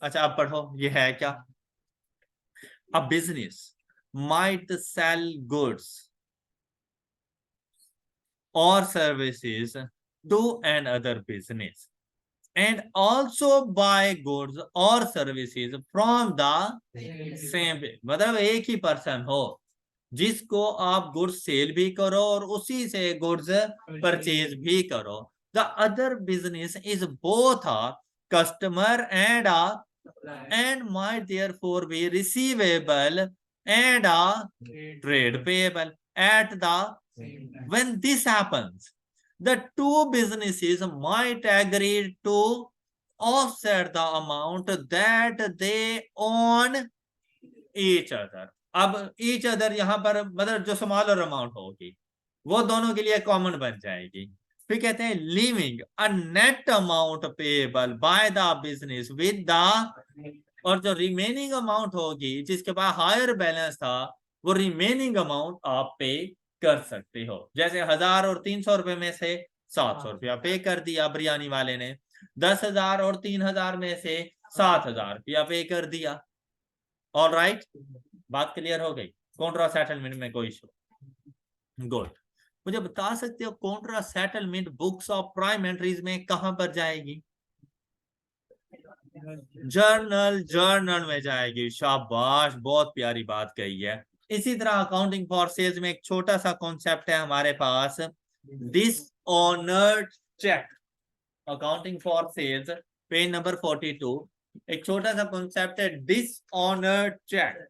अच्छा अब पढ़ो ये है क्या? A business might sell goods or services to another business and also buy goods or services from the same, मतलब एक ही पर्सन हो जिसको आप गुड्स सेल भी करो और उसी से गुड्स परचेज भी करो। The other business is both a customer and might therefore be receivable and a trade payable at the when this happens, the two businesses might agree to offset the amount that they own each other। अब each other यहाँ पर मतलब जो smaller amount होगी वो दोनों के लिए कॉमन बन जाएगी। फिर कहते हैं leaving a net amount payable by the business with the, और जो रिमेनिंग अमाउंट होगी जिसके पास हायर बैलेंस था वो रिमेनिंग अमाउंट आप पे कर सकते हो। जैसे 1,000 और 300 रुपए में से 700 रुपया पे कर दिया बिरयानी वाले ने, 10,000 और 3,000 में से 7,000 रुपया पे कर दिया। ऑल राइट, बात क्लियर हो गई? कॉन्ट्रा सेटलमेंट में कोई इशू? गुड। मुझे बता सकते हो Contra settlement books of prime entries में कहां पर जाएगी? जर्नल में जाएगी। शाबाश, बहुत प्यारी बात कही है। इसी तरह अकाउंटिंग फॉर सेल्स में एक छोटा सा कॉन्सेप्ट है हमारे पास, dishonoured cheque. Accounting for sales page number 42, एक छोटा सा कॉन्सेप्ट है डिसऑनर्ड चेक।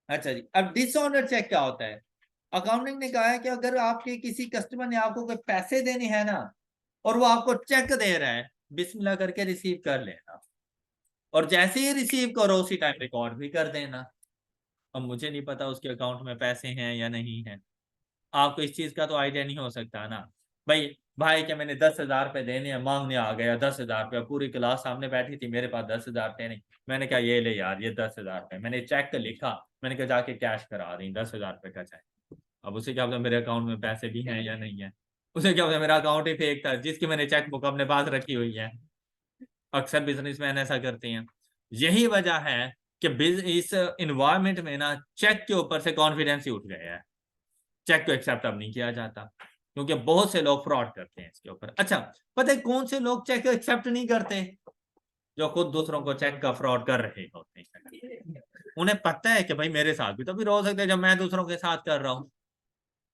अच्छा जी, अब डिसऑनर्ड चेक क्या होता है? अकाउंटिंग ने कहा है कि अगर आपके किसी कस्टमर ने आपको कोई पैसे देने हैं ना और वो आपको चेक दे रहा है, बिस्मिल्लाह करके रिसीव कर लेना, और जैसे ही रिसीव करो उसी टाइम रिकॉर्ड भी कर देना। अब मुझे नहीं पता उसके अकाउंट में पैसे हैं या नहीं है, आपको इस चीज का तो आइडिया नहीं हो सकता ना। भाई भाई क्या मैंने 10,000 रुपए देने हैं, मांगने आ गया 10,000 रुपया, पूरी क्लास सामने बैठी थी, मेरे पास 10,000 रुपये नहीं। मैंने कहा ये ले यार ये 10,000 रुपये, मैंने चेक लिखा, मैंने कहा जाके कैश करा दी 10,000 रुपये का चेक। अब उसे क्या पता मेरे अकाउंट में पैसे भी हैं या नहीं है, उसे क्या पता मेरा अकाउंट ही फेक था जिसकी मैंने चेक बुक अपने पास रखी हुई है। अक्सर बिजनेसमैन ऐसा करते हैं। यही वजह है कि इस इन्वायरमेंट में ना चेक के ऊपर से कॉन्फिडेंस ही उठ गया है, चेक को एक्सेप्ट अब नहीं किया जाता क्योंकि बहुत से लोग फ्रॉड करते हैं इसके ऊपर। अच्छा पता है कौन से लोग चेक एक्सेप्ट नहीं करते? जो खुद दूसरों को चेक का फ्रॉड कर रहे होते हैं। उन्हें पता है कि भाई मेरे साथ भी तो फिर हो सकता है जब मैं दूसरों के साथ कर रहा हूं,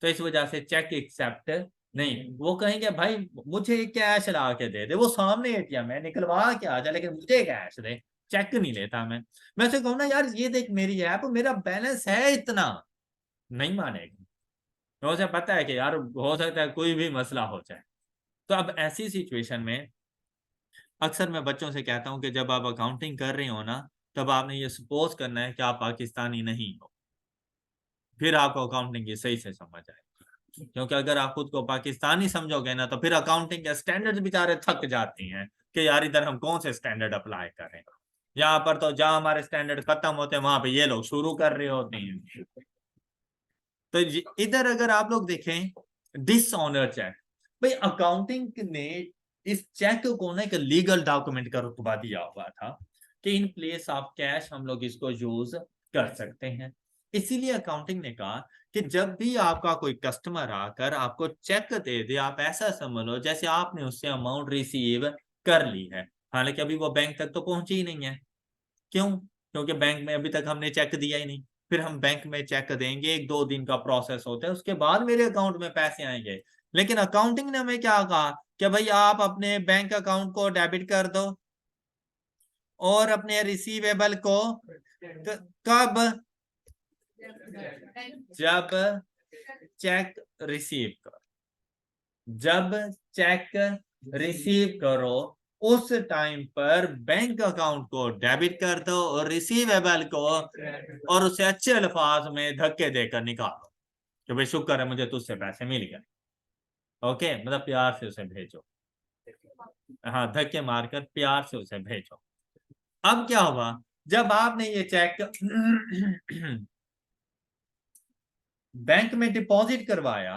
तो इस वजह से चेक एक्सेप्ट नहीं, वो कहेंगे भाई मुझे कैश ला के दे दे, वो सामने एटीएम है, निकलवा के आ जा, लेकिन मुझे कैश दे, चेक नहीं लेता मैं उसे कहूँ ना यार ये देख मेरी ऐप, मेरा बैलेंस है इतना, नहीं मानेगा। तो उसे पता है कि यार हो सकता है कोई भी मसला हो जाए। तो अब ऐसी सिचुएशन में अक्सर मैं बच्चों से कहता हूँ कि जब आप अकाउंटिंग कर रहे हो ना, तब आपने ये सपोज करना है कि आप पाकिस्तानी नहीं हो, फिर आपको अकाउंटिंग की सही से समझ आएगी। क्योंकि अगर आप खुद को पाकिस्तानी समझोगे ना, तो फिर अकाउंटिंग के स्टैंडर्ड बेचारे थक जाती हैं कि यार इधर हम कौन से स्टैंडर्ड अप्लाई करें। यहाँ पर तो जहां हमारे स्टैंडर्ड खत्म होते हैं वहां पे ये लोग शुरू कर रहे होते हैं। तो इधर अगर आप लोग देखें डिसऑनर चेक, भाई अकाउंटिंग ने इस चेक को ना एक लीगल डॉक्यूमेंट का रुतबा दिया हुआ था कि इन प्लेस ऑफ कैश हम लोग इसको यूज कर सकते हैं। इसीलिए अकाउंटिंग ने कहा कि जब भी आपका कोई कस्टमर आकर आपको चेक दे दे, आप ऐसा समझ लो जैसे आपने उससे अमाउंट रिसीव कर ली है, हालांकि अभी वो बैंक तक तो पहुंची ही नहीं है। क्यों? क्योंकि बैंक में अभी तक हमने चेक दिया ही नहीं। फिर हम बैंक में चेक देंगे, 1-2 दिन का प्रोसेस होता है, उसके बाद मेरे अकाउंट में पैसे आएंगे। लेकिन अकाउंटिंग ने हमें क्या कहा कि भाई आप अपने बैंक अकाउंट को डेबिट कर दो और अपने रिसीवेबल को कब? जब चेक रिसीव करो। जब चेक रिसीव करो उस टाइम पर बैंक अकाउंट को डेबिट कर दो और रिसीवेबल को, और उसे अच्छे अल्फाज में धक्के देकर निकालो कि भाई शुक्र है मुझे तुझसे पैसे मिल गए। ओके, मतलब प्यार से उसे भेजो। हाँ, धक्के मारकर प्यार से उसे भेजो। अब क्या हुआ, जब आपने ये चेक बैंक में डिपॉजिट करवाया,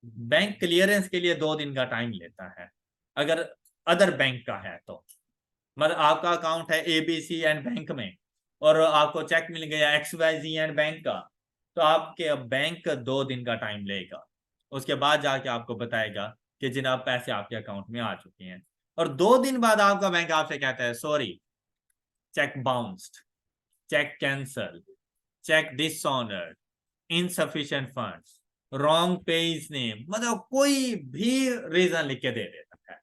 बैंक क्लियरेंस के लिए 2 दिन का टाइम लेता है अगर अदर बैंक का है तो। मतलब आपका अकाउंट है एबीसी एंड बैंक में और आपको चेक मिल गया XYZ एंड बैंक का, तो आपके बैंक 2 दिन का टाइम लेगा, उसके बाद जाके आपको बताएगा कि जनाब पैसे आपके अकाउंट में आ चुके हैं। और 2 दिन बाद आपका बैंक आपसे कहता है sorry, cheque bounced, cheque cancel, cheque dishonoured, insufficient funds, wrong page name, मतलब कोई भी रीजन लिख के दे देता है।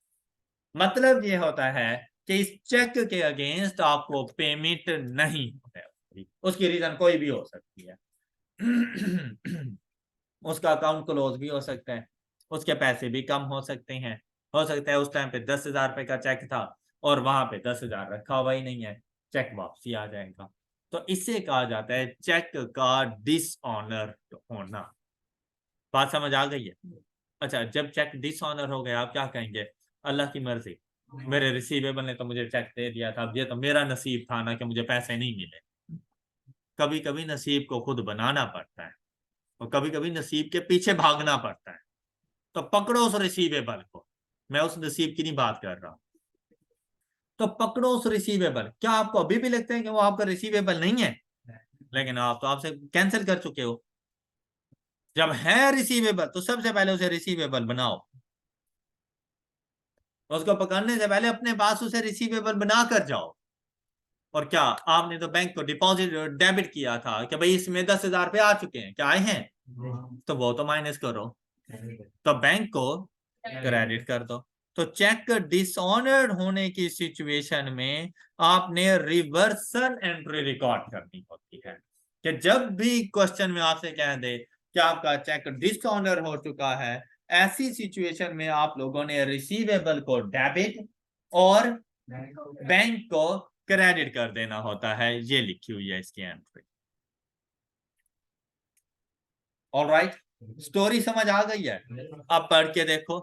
मतलब ये होता है कि इस चेक के अगेंस्ट आपको पेमेंट नहीं होती, उसकी रीजन कोई भी हो सकती है। उसका अकाउंट क्लोज भी हो सकता है, उसके पैसे भी कम हो सकते हैं, हो सकता है उस टाइम पे 10,000 रुपए का चेक था और वहां पे 10,000 रखा हुआ ही नहीं है, चेक वापसी आ जाएगा। तो इससे कहा जाता है चेक का डिसऑनर होना। बात समझ आ गई है? अच्छा, जब चेक डिसऑनर हो गया आप क्या कहेंगे? अल्लाह की मर्जी, मेरे रिसीवेबल ने तो मुझे चेक दे दिया था, ये तो मेरा नसीब था ना कि मुझे पैसे नहीं मिले। कभी कभी नसीब को खुद बनाना पड़ता है और कभी कभी नसीब के पीछे भागना पड़ता है। तो पकड़ो उस रिसीवेबल को, मैं उस नसीब की नहीं बात कर रहा। तो पकड़ो उस रिसीवेबल। क्या आपको अभी भी लगता है कि वो आपका रिसीवेबल नहीं है? लेकिन आप तो आपसे कैंसिल कर चुके हो। जब है रिसीवेबल तो सबसे पहले उसे रिसीवेबल बनाओ, उसको पकड़ने से पहले अपने पास उसे रिसीवेबल बना कर जाओ। और क्या आपने तो बैंक को डिपॉजिट डेबिट किया था कि भाई इसमें 10,000 रुपये आ चुके हैं, क्या आए हैं? तो वो तो माइनस करो, तो बैंक को क्रेडिट कर दो। तो चेक डिसऑनर्ड होने की सिचुएशन में आपने रिवर्सल एंट्री रिकॉर्ड करनी होती है कि जब भी क्वेश्चन में आपसे कह दे कि आपका चेक डिसऑनर हो चुका है, ऐसी सिचुएशन में आप लोगों ने रिसीवेबल को डेबिट और बैंक को क्रेडिट कर देना होता है। ये लिखी हुई है इसकी एंट्री। ऑलराइट, स्टोरी समझ आ गई है? अब पढ़ के देखो।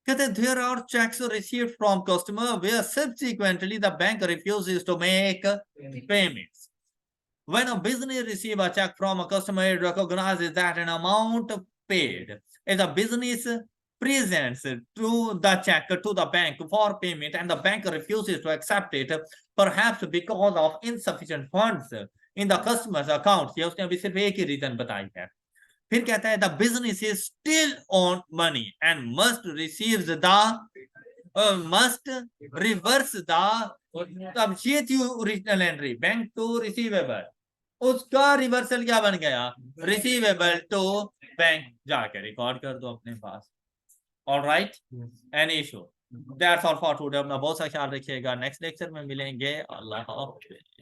कहते there are checks received from customer where subsequently the bank refuses to make payments. When a business receives a check from a customer, it recognizes that an amount paid is a business presents to the check to the bank for payment and the bank refuses to accept it, perhaps because of insufficient funds in the customer's account. ये उसने अभी सिर्फ एक ही reason बताई है। फिर कहता है the business is still on money and must reverse the, अब ये थी original entry, bank to receivable, उसका रिवर्सल क्या बन गया? रिसीवेबल टू बैंक, जाके रिकॉर्ड कर दो अपने पास। Alright, Yes. Any issue. That's all for today. अपना बहुत सा ख्याल रखिएगा, नेक्स्ट लेक्चर में मिलेंगे। अल्लाह हाफ़िज़।